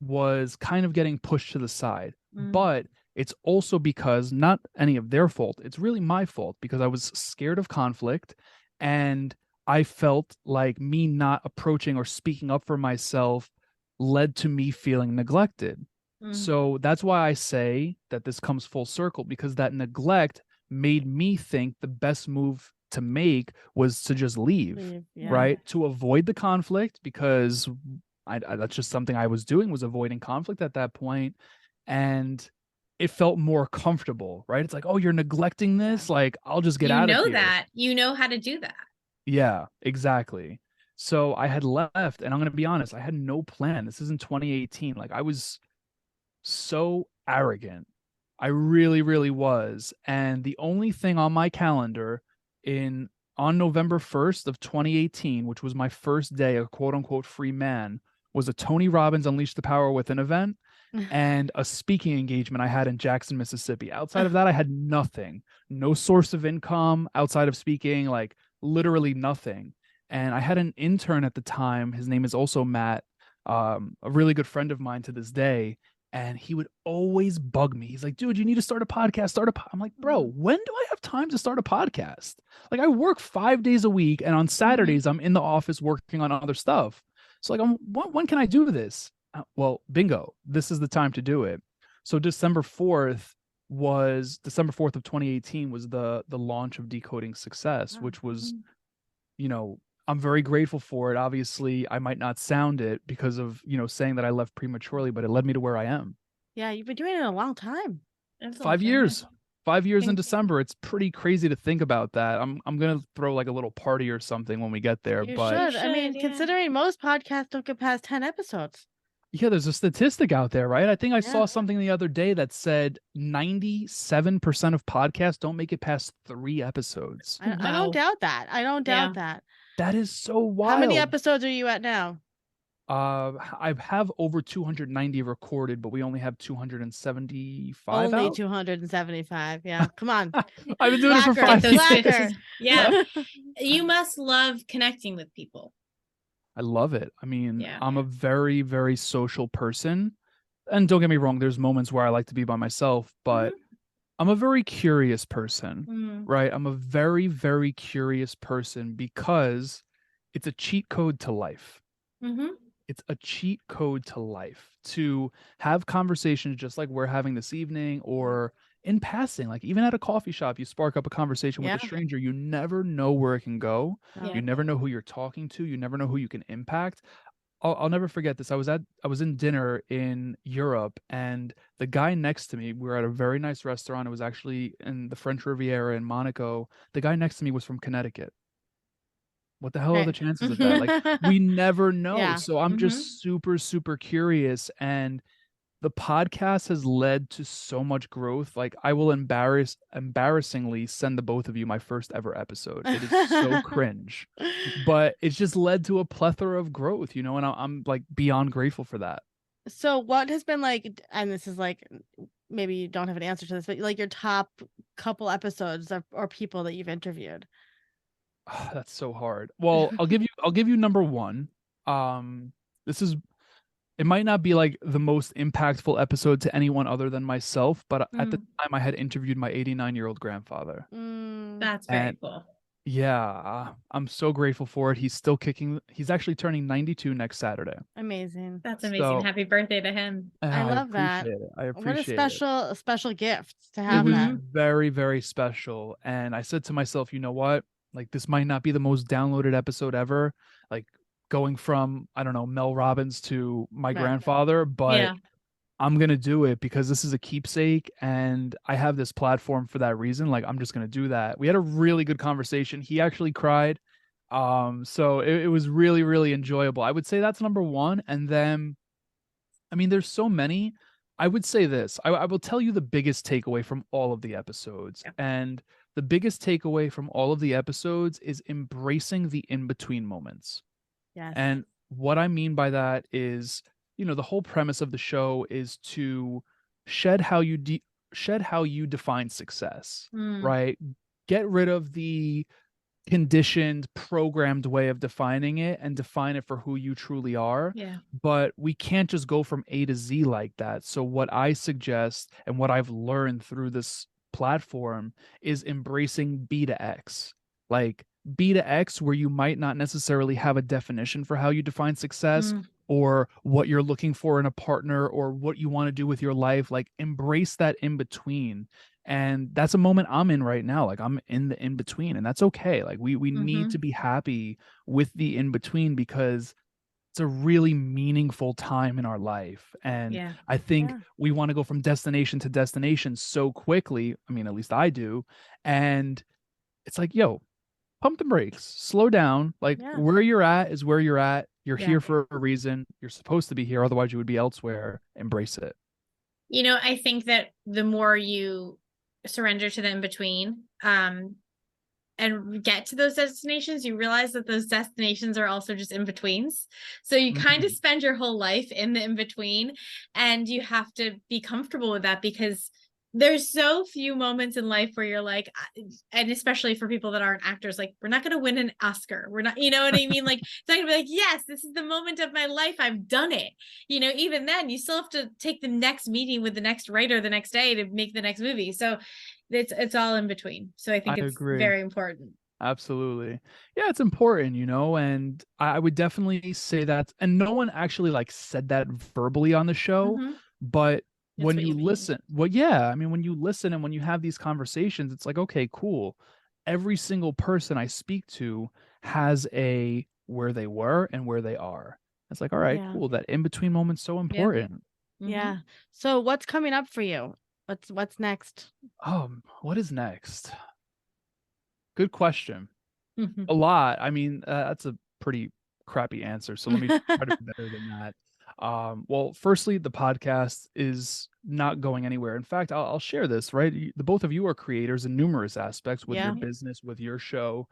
was kind of getting pushed to the side. But it's also because not any of their fault. It's really my fault because I was scared of conflict and I felt like me not approaching or speaking up for myself led to me feeling neglected. So that's why I say that this comes full circle because that neglect made me think the best move to make was to just leave, Yeah. right? To avoid the conflict because that's just something I was doing, was avoiding conflict at that point, and it felt more comfortable, right? It's like, oh, you're neglecting this, like I'll just get You out of know here. that. You know how to do that. Yeah, exactly. So I had left, and I'm gonna be honest, I had no plan. This is in 2018. Like I was so arrogant. I really, really was. And the only thing on my calendar on November 1st of 2018, which was my first day, a quote unquote free man, was a Tony Robbins Unleash the Power Within event and a speaking engagement I had in Jackson, Mississippi. Outside of that, I had nothing, no source of income outside of speaking, like literally nothing. And I had an intern at the time. His name is also Matt, a really good friend of mine to this day. And he would always bug me. He's like, dude, you need to start a podcast. I'm like, bro, when do I have time to start a podcast? Like, I work 5 days a week, and on Saturdays, I'm in the office working on other stuff. So, like, when can I do this? Well, bingo, this is the time to do it. So, December 4th of 2018 was the launch of Decoding Success, which was, I'm very grateful for it. Obviously, I might not sound it because of, saying that I left prematurely, but it led me to where I am. Yeah, you've been doing it a long time. 5 years. 5 years in December. It's pretty crazy to think about that. I'm gonna throw like a little party or something when we get there. You But should. I mean, considering most podcasts don't get past 10 episodes. yeah, there's a statistic out there, right? I think I saw Yeah. something the other day that said 97% of podcasts don't make it past 3 episodes. I don't doubt that. I don't doubt that. That is so wild. How many episodes are you at now? I have over 290 recorded, but we only have 275 Only out. 275. Yeah, come on. I've been doing it for 5 years. Yeah. You must love connecting with people. I love it. I mean, I'm a very, very social person. And don't get me wrong, there's moments where I like to be by myself, but I'm a very curious person, right? I'm a very, very curious person because it's a cheat code to life. it's a cheat code to life to have conversations just like we're having this evening, or in passing, like even at a coffee shop, you spark up a conversation with a stranger. You never know where it can go. You never know who you're talking to. You never know who you can impact. I'll never forget this. I was in dinner in Europe, and the guy next to me, we were at a very nice restaurant. It was actually in the French Riviera in Monaco. The guy next to me was from Connecticut. What the hell are the chances of that? Like, we never know. So I'm just super, super curious. And the podcast has led to so much growth. Like, I will embarrassingly send the both of you my first ever episode. It is so cringe, but it's just led to a plethora of growth, and I'm like beyond grateful for that. So what has been like, and this is like, maybe you don't have an answer to this, but like your top couple episodes or people that you've interviewed? Oh, that's so hard. Well, I'll give you number one. It might not be like the most impactful episode to anyone other than myself, but at the time I had interviewed my 89-year-old grandfather. That's very cool. Yeah, I'm so grateful for it. He's still kicking. He's actually turning 92 next Saturday. Amazing. That's amazing. Happy birthday to him. I love that. I appreciate it. What a special gift to have. It was very, very special. And I said to myself, you know what? Like, this might not be the most downloaded episode ever. Like, going from, I don't know, Mel Robbins to my grandfather, but I'm going to do it because this is a keepsake and I have this platform for that reason. Like, I'm just going to do that. We had a really good conversation. He actually cried. So it was really, really enjoyable. I would say that's number one. And then, I mean, there's so many. I would say this. I will tell you the biggest takeaway from all of the episodes. And the biggest takeaway from all of the episodes is embracing the in-between moments. Yes. And what I mean by that is, the whole premise of the show is to shed how you define success, right? Get rid of the conditioned, programmed way of defining it and define it for who you truly are. But we can't just go from A to Z like that. So what I suggest and what I've learned through this platform is embracing B to X. Like, B to X, where you might not necessarily have a definition for how you define success or what you're looking for in a partner or what you want to do with your life. Like, embrace that in between. And that's a moment I'm in right now. Like, I'm in the in between, and that's okay. Like, we need to be happy with the in between because it's a really meaningful time in our life. And I think we want to go from destination to destination so quickly. I mean, at least I do. And it's like, yo, pump the brakes, slow down. Like, where you're at is where you're at. You're here for a reason. You're supposed to be here. Otherwise you would be elsewhere. Embrace it. I think that the more you surrender to the in-between, and get to those destinations, you realize that those destinations are also just in-betweens. So you kind of spend your whole life in the in-between, and you have to be comfortable with that because there's so few moments in life where you're like, and especially for people that aren't actors, like, we're not going to win an Oscar. We're not, you know what I mean? Like, it's not gonna be like, yes, this is the moment of my life. I've done it. Even then you still have to take the next meeting with the next writer the next day to make the next movie. So it's all in between. So I think it's very important. Absolutely. Yeah, it's important, and I would definitely say that. And no one actually like said that verbally on the show, but when you listen, when you listen and when you have these conversations, it's like, okay, cool. Every single person I speak to has a where they were and where they are. It's like, all right, cool. That in-between moment's so important. Yeah. So what's coming up for you? What's next? What is next? Good question. A lot. I mean, that's a pretty crappy answer. So let me try to be better than that. Well, firstly, the podcast is not going anywhere. In fact, I'll share this, right? The both of you are creators in numerous aspects with your business, with your show.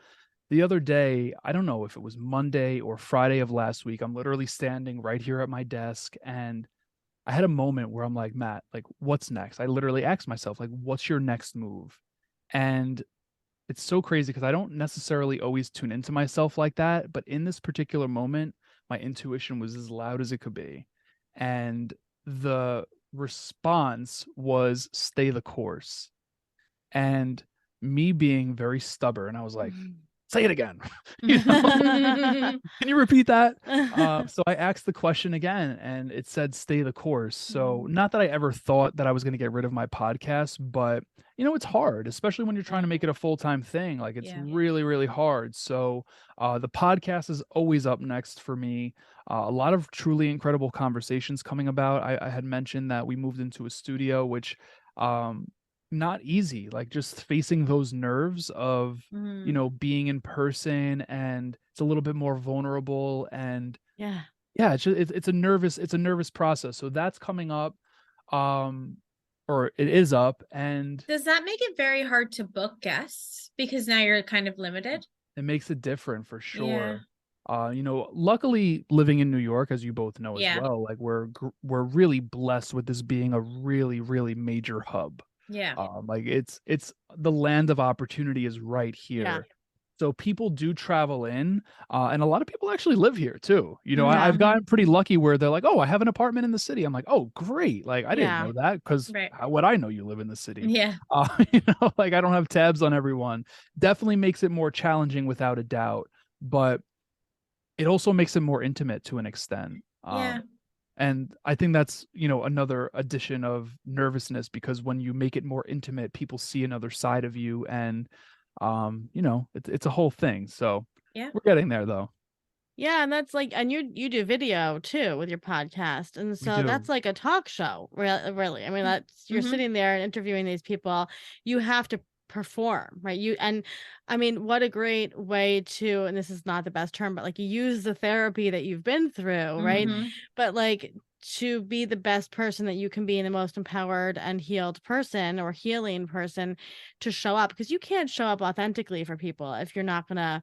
The other day, I don't know if it was Monday or Friday of last week, I'm literally standing right here at my desk and I had a moment where I'm like, Matt, like, what's next? I literally asked myself, like, what's your next move? And it's so crazy because I don't necessarily always tune into myself like that. But in this particular moment, my intuition was as loud as it could be. And the response was stay the course. And me being very stubborn, I was like, say it again. Can you repeat that? So I asked the question again, and it said, stay the course. So not that I ever thought that I was going to get rid of my podcast, but it's hard, especially when you're trying to make it a full-time thing. Like it's really, really hard. So the podcast is always up next for me. A lot of truly incredible conversations coming about. I had mentioned that we moved into a studio, which not easy, like just facing those nerves of being in person, and it's a little bit more vulnerable, and it's a nervous process. So that's coming up, or it is up. And does that make it very hard to book guests because now you're kind of limited? It makes it different for sure. Luckily living in New York, as you both know as well, like we're really blessed with this being a really, really major hub. Like it's the land of opportunity is right here. So people do travel in, and a lot of people actually live here too. I've gotten pretty lucky where they're like, oh, I have an apartment in the city. I'm like, oh, great. Like, I didn't know that, because how would I know you live in the city? Like I don't have tabs on everyone. Definitely makes it more challenging without a doubt, but it also makes it more intimate to an extent. And I think that's, another addition of nervousness, because when you make it more intimate, people see another side of you, and it's a whole thing. So we're getting there though. Yeah, and that's like, and you do video too with your podcast, and so that's like a talk show, really. I mean, that's you're sitting there and interviewing these people. You have to perform, right? I mean, what a great way to, and this is not the best term, but like you use the therapy that you've been through, right? But like to be the best person that you can be, and the most empowered and healed person or healing person to show up, because you can't show up authentically for people if you're not gonna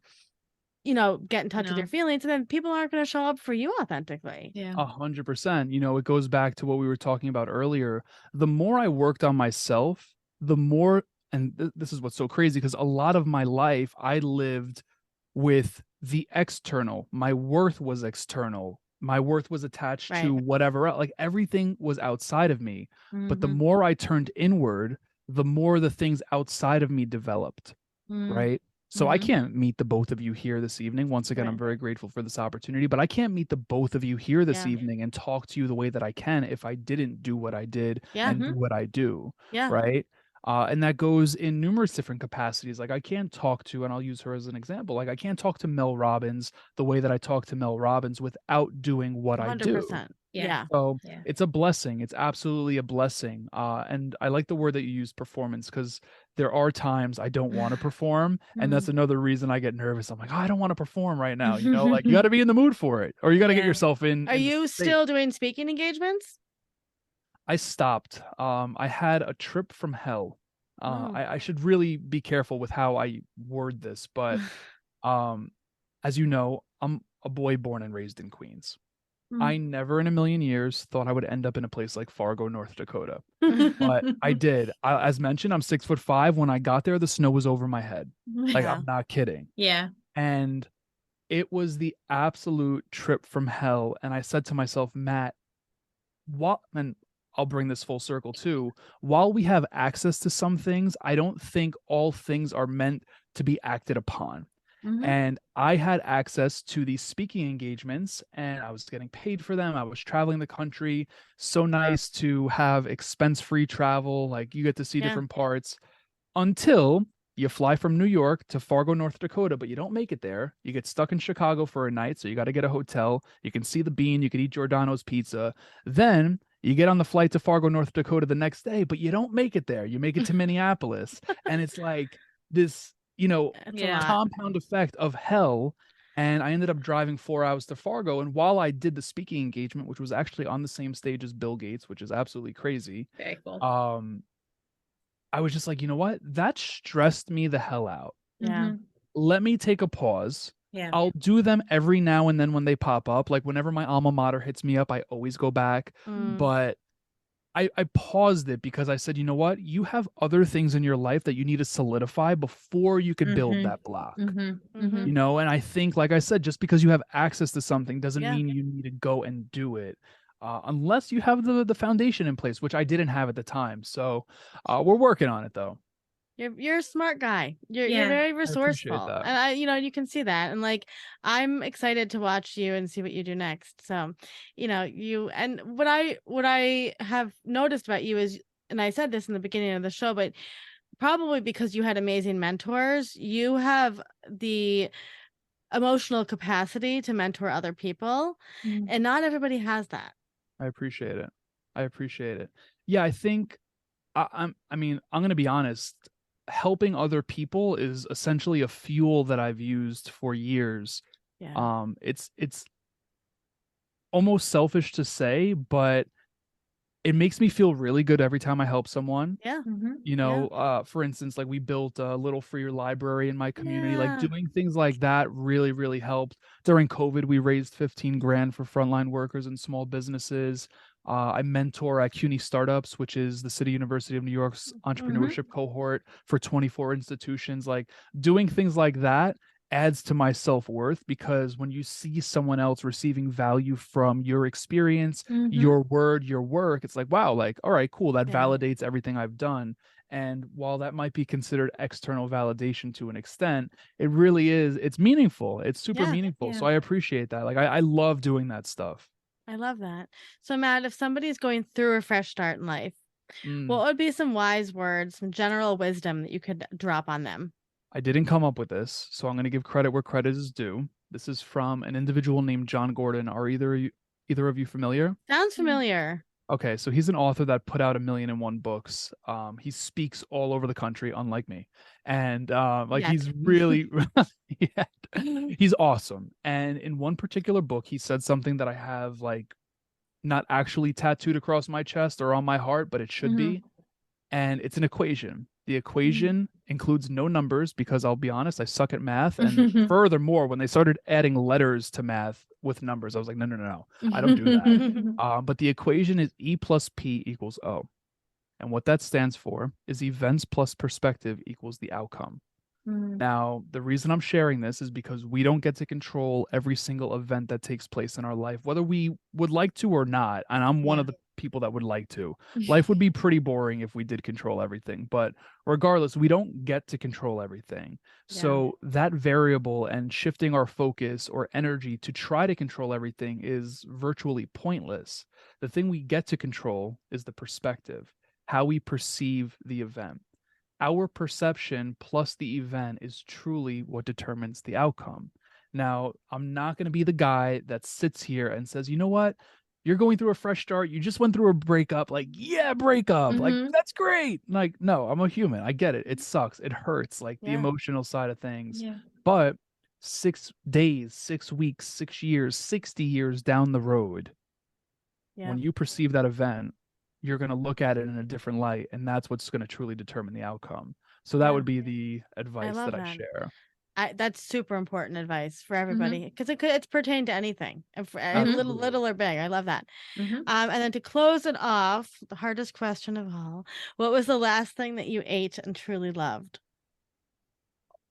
get in touch with your feelings, and then people aren't going to show up for you authentically. 100%. It goes back to what we were talking about earlier. The more I worked on myself, the more, and this is what's so crazy, because a lot of my life I lived with the external. My worth was external. My worth was attached to whatever else. Like everything was outside of me. But the more I turned inward, the more the things outside of me developed. Right. So I can't meet the both of you here this evening. Once again, I'm very grateful for this opportunity, but I can't meet the both of you here this evening and talk to you the way that I can if I didn't do what I did and do what I do. Right. And that goes in numerous different capacities. Like I can't talk to, and I'll use her as an example, like I can't talk to Mel Robbins the way that I talk to Mel Robbins without doing what 100%. I do. So it's a blessing. It's absolutely a blessing. And I like the word that you use, performance, because there are times I don't want to perform. And that's another reason I get nervous. I'm like, oh, I don't want to perform right now. Like you got to be in the mood for it, or you got to get yourself in. Are you still doing speaking engagements? I stopped. I had a trip from hell. I should really be careful with how I word this, but as you know, I'm a boy born and raised in Queens. I never in a million years thought I would end up in a place like Fargo, North Dakota, but I did. As mentioned, I'm 6'5". When I got there, the snow was over my head. Like I'm not kidding. And it was the absolute trip from hell. And I said to myself, Matt, what? And I'll bring this full circle too. While we have access to some things, I don't think all things are meant to be acted upon. And I had access to these speaking engagements, and I was getting paid for them. I was traveling the country. So nice to have expense-free travel. Like you get to see different parts, until you fly from New York to Fargo, North Dakota, but you don't make it there. You get stuck in Chicago for a night, so you got to get a hotel. You can see the Bean. You can eat Giordano's pizza. Then you get on the flight to Fargo, North Dakota the next day, but you don't make it there. You make it to Minneapolis. And it's like this, compound effect of hell. And I ended up driving 4 hours to Fargo. And while I did the speaking engagement, which was actually on the same stage as Bill Gates, which is absolutely crazy. Very cool. I was just like, you know what? That stressed me the hell out. Let me take a pause. I'll do them every now and then when they pop up. Like whenever my alma mater hits me up, I always go back. But I paused it because I said, you know what? You have other things in your life that you need to solidify before you can build that block. And I think, like I said, just because you have access to something doesn't mean you need to go and do it. Unless you have the foundation in place, which I didn't have at the time. So we're working on it though. You're a smart guy. You're Yeah. very resourceful. that. And you can see that. And like, I'm excited to watch you and see what you do next. So, what I have noticed about you is, and I said this in the beginning of the show, but probably because you had amazing mentors, you have the emotional capacity to mentor other people, and not everybody has that. I appreciate it. Yeah, I think I'm going to be honest. Helping other people is essentially a fuel that I've used for years. Yeah. It's almost selfish to say, but it makes me feel really good every time I help someone. Yeah. For instance, like we built a little free library in my community. Like Yeah. doing things like that really, really helped. During COVID, we raised 15 grand for frontline workers and small businesses. I mentor at CUNY Startups, which is the City University of New York's entrepreneurship cohort for 24 institutions. Like doing things like that adds to my self-worth, because when you see someone else receiving value from your experience, your word, your work, it's like, wow, like, all right, cool. That validates everything I've done. And while that might be considered external validation to an extent, it really is, it's meaningful. It's super meaningful. Yeah. So I appreciate that. Like I love doing that stuff. I love that. So Matt, if somebody's going through a fresh start in life, what would be some wise words, some general wisdom that you could drop on them? I didn't come up with this, so I'm going to give credit where credit is due. This is from an individual named John Gordon. Are either of you familiar? Sounds familiar. Okay, so he's an author that put out 1,000,001 books. He speaks all over the country, unlike me, and he's really, he's awesome. And in one particular book, he said something that I have like not actually tattooed across my chest or on my heart, but it should be. And it's an equation. The equation includes no numbers, because I'll be honest, I suck at math. And furthermore, when they started adding letters to math with numbers, I was like, no, I don't do that. But the equation is E plus P equals O. And what that stands for is events plus perspective equals the outcome. Now, the reason I'm sharing this is because we don't get to control every single event that takes place in our life, whether we would like to or not. And I'm one of the people that would like to. Life would be pretty boring if we did control everything. But regardless, we don't get to control everything. So that variable and shifting our focus or energy to try to control everything is virtually pointless. The thing we get to control is the perspective, how we perceive the event. Our perception plus the event is truly what determines the outcome. Now, I'm not going to be the guy that sits here and says, you know what? You're going through a fresh start. You just went through a breakup. Like, yeah, breakup. Like, that's great. Like, no, I'm a human. I get it. It sucks. It hurts, like the emotional side of things. Yeah. But 6 days, 6 weeks, 6 years, 60 years down the road, when you perceive that event, you're going to look at it in a different light, and that's what's going to truly determine the outcome. So that would be the advice that I share. That's super important advice for everybody, because it's pertained to anything, little or big. I love that. And then to close it off, the hardest question of all: what was the last thing that you ate and truly loved?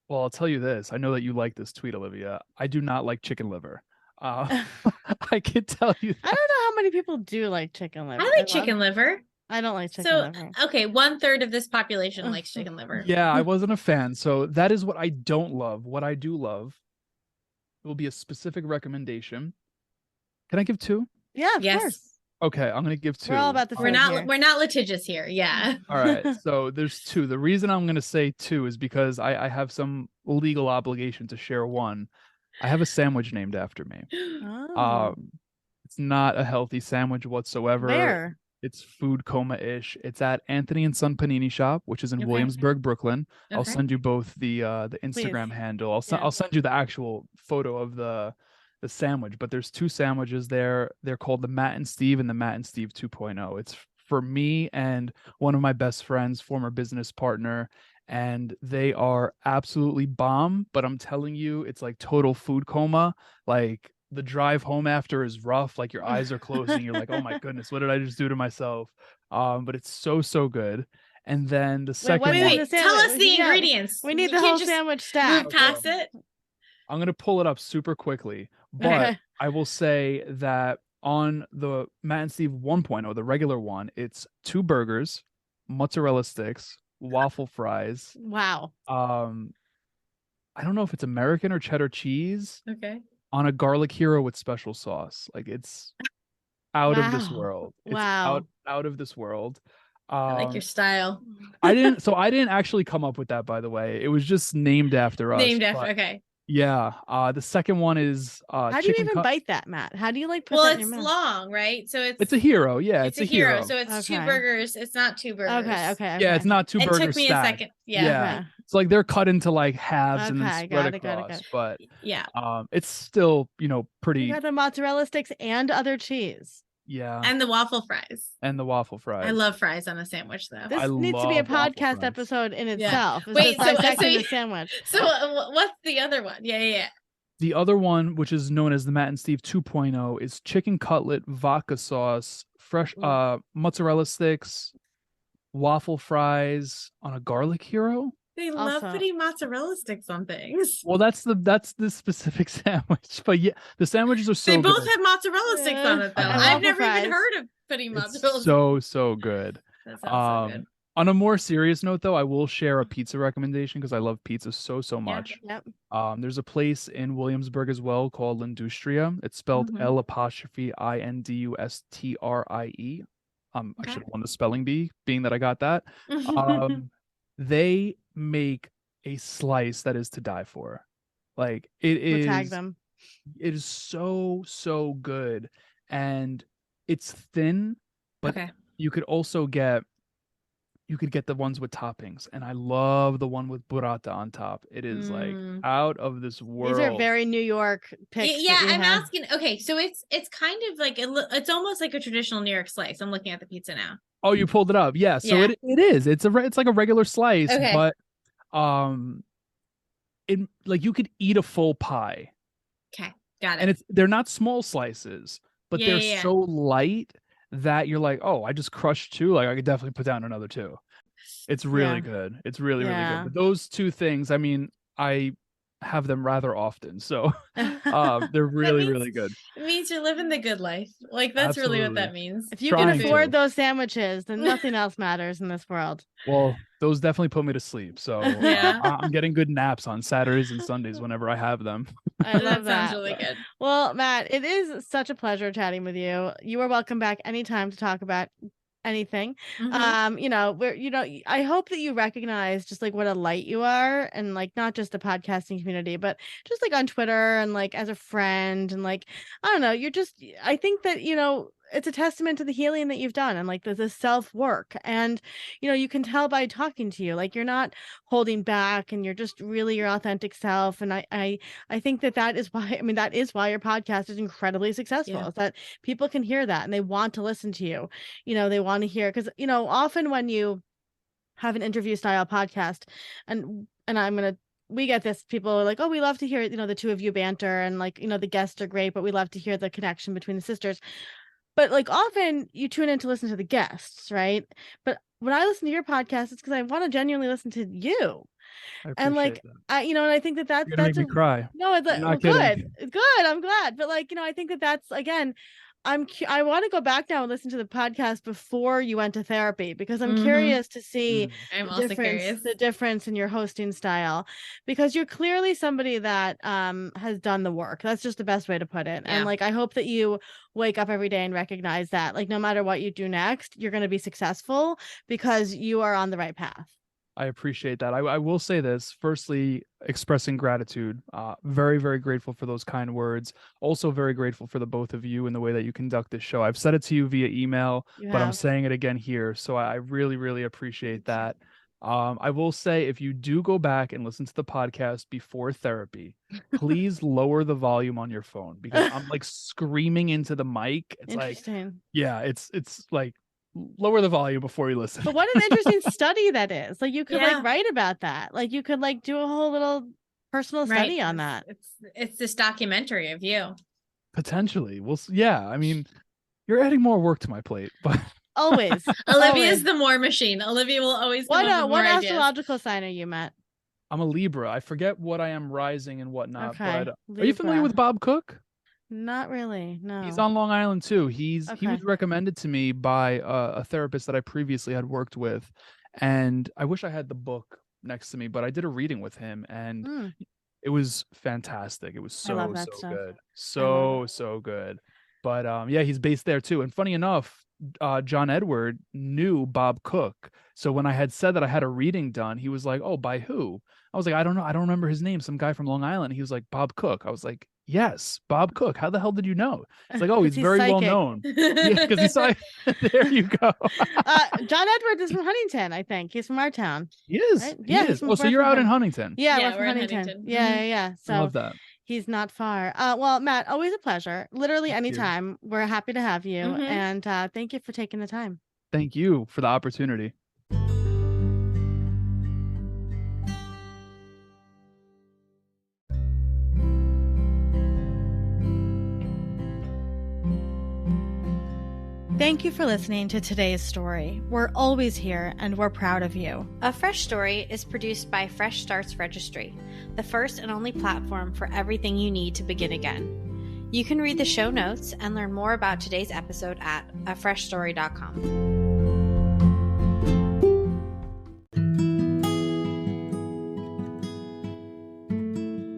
Well, I'll tell you this. I know that you like this tweet, Olivia. I do not like chicken liver. I can tell you that. I don't know how many people do like chicken liver. I like chicken liver. I don't like chicken liver. Okay, 1/3 of this population likes chicken liver. Yeah, I wasn't a fan. So that is what I don't love. What I do love, it will be a specific recommendation. Can I give 2? Yeah, of course. Okay, I'm gonna give 2. We're all about the We're not litigious here. Yeah. All right. So there's 2. The reason I'm gonna say 2 is because I have some legal obligation to share one. I have a sandwich named after me. It's not a healthy sandwich whatsoever. Where? It's food coma-ish. It's at Anthony and Son Panini Shop, which is in Williamsburg, Brooklyn. I'll send you both the Instagram handle. I'll send you the actual photo of the sandwich. But there's 2 sandwiches there. They're called the Matt and Steve and the Matt and Steve 2.0. It's for me and one of my best friends, former business partner. And they are absolutely bomb, but I'm telling you, it's like total food coma. Like the drive home after is rough. Like your eyes are closing. You're like, oh my goodness, what did I just do to myself? But it's so good. And then the second one. Wait, tell us the ingredients. We need the whole sandwich stack. Move past it. I'm going to pull it up super quickly, but I will say that on the Matt and Steve 1.0, the regular one, it's 2 burgers, mozzarella sticks, waffle fries. Wow. I don't know if it's American or cheddar cheese. Okay. On a garlic hero with special sauce. Like it's out of this world. It's out of this world. I like your style. I didn't actually come up with that, by the way. It was just named after us. Named after, okay. Yeah. The second one is how do you even bite that, Matt? How do you like put that in your mouth? Well, it's long, right? So it's a hero. Yeah, it's a hero. So it's 2 burgers. It's not 2 burgers. Okay. Yeah, it's not 2 burgers. It took me a second. Yeah. Okay. It's like they're cut into like halves and then spread across. But yeah, it's still, pretty. You got the mozzarella sticks and other cheese. Yeah. And the waffle fries. I love fries on a sandwich, though. This needs to be a podcast episode in itself. Yeah. Wait, so the sandwich. So what's the other one? Yeah. The other one, which is known as the Matt and Steve 2.0, is chicken cutlet, vodka sauce, fresh mozzarella sticks, waffle fries on a garlic hero. They love putting mozzarella sticks on things. Well, that's the specific sandwich, but yeah, the sandwiches are so They good. both have mozzarella sticks on it, though. I've never even heard of putting mozzarella. So good. That sounds so good. On a more serious note, though, I will share a pizza recommendation because I love pizza so much. Yep. There's a place in Williamsburg as well called L'Industria. It's spelled L'Industrie. I should have won the spelling bee, being that I got that. They make a slice that is to die for. Like we'll tag them. It is so good, and it's thin, but you could also get the ones with toppings, and I love the one with burrata on top. It is like out of this world. These are very New York picks. Yeah, I'm asking. Okay, so it's kind of like it's almost like a traditional New York slice. I'm looking at the pizza now. Oh, you pulled it up. Yeah, so it is. It's like a regular slice, but like you could eat a full pie. Okay, got it. And they're not small slices, but they're so light that you're like, oh, I just crushed 2. Like I could definitely put down another 2. It's really good. It's really good. But those 2 things, I mean, I have them rather often, so they're really good. It means you're living the good life. Like that's really what that means. If you can afford those sandwiches, then nothing else matters in this world. Well, those definitely put me to sleep, so I'm getting good naps on Saturdays and Sundays whenever I have them. I love that. Sounds really good. Well, Matt, it is such a pleasure chatting with you. You are welcome back anytime to talk about anything. I hope that you recognize just like what a light you are, and like not just the podcasting community, but just like on Twitter and like as a friend, and like I don't know, I think that it's a testament to the healing that you've done and like the self-work, and you can tell by talking to you, like you're not holding back and you're just really your authentic self. And I think that is why your podcast is incredibly successful, is that people can hear that and they want to listen to you. They want to hear, because often when you have an interview style podcast, and we get this, people are like, oh, we love to hear the 2 of you banter, and like the guests are great, but we love to hear the connection between the sisters. But like often you tune in to listen to the guests, right? But when I listen to your podcast, it's because I want to genuinely listen to you. And like that. And I think that's You're gonna make me cry. No, it's good. It's good. I'm glad. But like, I think that's again, I want to go back now and listen to the podcast before you went to therapy, because I'm curious to see the difference in your hosting style, because you're clearly somebody that has done the work. That's just the best way to put it. And like, I hope that you wake up every day and recognize that, like, no matter what you do next, you're going to be successful because you are on the right path. I appreciate that. I will say this. Firstly, expressing gratitude. Very, very grateful for those kind words. Also very grateful for the both of you and the way that you conduct this show. I've said it to you via email, but I'm saying it again here. So I really, really appreciate that. I will say, if you do go back and listen to the podcast before therapy, please lower the volume on your phone, because I'm like screaming into the mic. It's interesting. It's like, lower the volume before you listen. But what an interesting study that is. Like, you could like write about that. Like, you could like do a whole little personal study on that. It's this documentary of you. Potentially. I mean, you're adding more work to my plate, but always. Olivia's the more machine. Olivia will always come up with more ideas. What astrological sign are you, Matt? I'm a Libra. I forget what I am rising and whatnot. Okay. But are you familiar with Bob Cook? Not really. No. He's on Long Island too. He was recommended to me by a therapist that I previously had worked with, And I wish I had the book next to me, but I did a reading with him, and it was fantastic. It was so good. So good. But yeah, he's based there too. And funny enough, John Edward knew Bob Cook. So when I had said that I had a reading done, he was like, "Oh, by who?" I was like, "I don't know. I don't remember his name. Some guy from Long Island." He was like, "Bob Cook." I was like, "Yes, Bob Cook. How the hell did you know?" It's like, "Oh, he's very well known." Yeah, because he's like, there you go. John Edward is from Huntington, I think. He's from our town. He is. Right? He is. Oh, so you're out in Huntington. Yeah, we're from Huntington. Yeah. So I love that. He's not far. Well, Matt, always a pleasure. Literally anytime. We're happy to have you. And thank you for taking the time. Thank you for the opportunity. Thank you for listening to today's story. We're always here and we're proud of you. A Fresh Story is produced by Fresh Starts Registry, the first and only platform for everything you need to begin again. You can read the show notes and learn more about today's episode at afreshstory.com.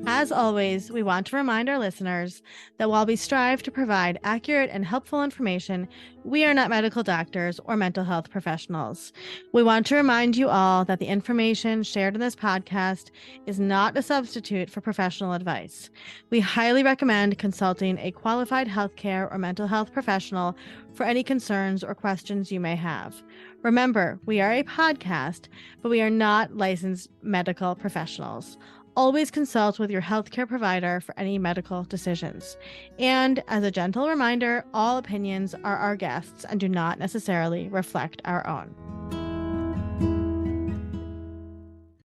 As always, we want to remind our listeners that while we strive to provide accurate and helpful information, we are not medical doctors or mental health professionals. We want to remind you all that the information shared in this podcast is not a substitute for professional advice. We highly recommend consulting a qualified healthcare or mental health professional for any concerns or questions you may have. Remember, we are a podcast, but we are not licensed medical professionals. Always consult with your healthcare provider for any medical decisions. And as a gentle reminder, all opinions are our guests and do not necessarily reflect our own.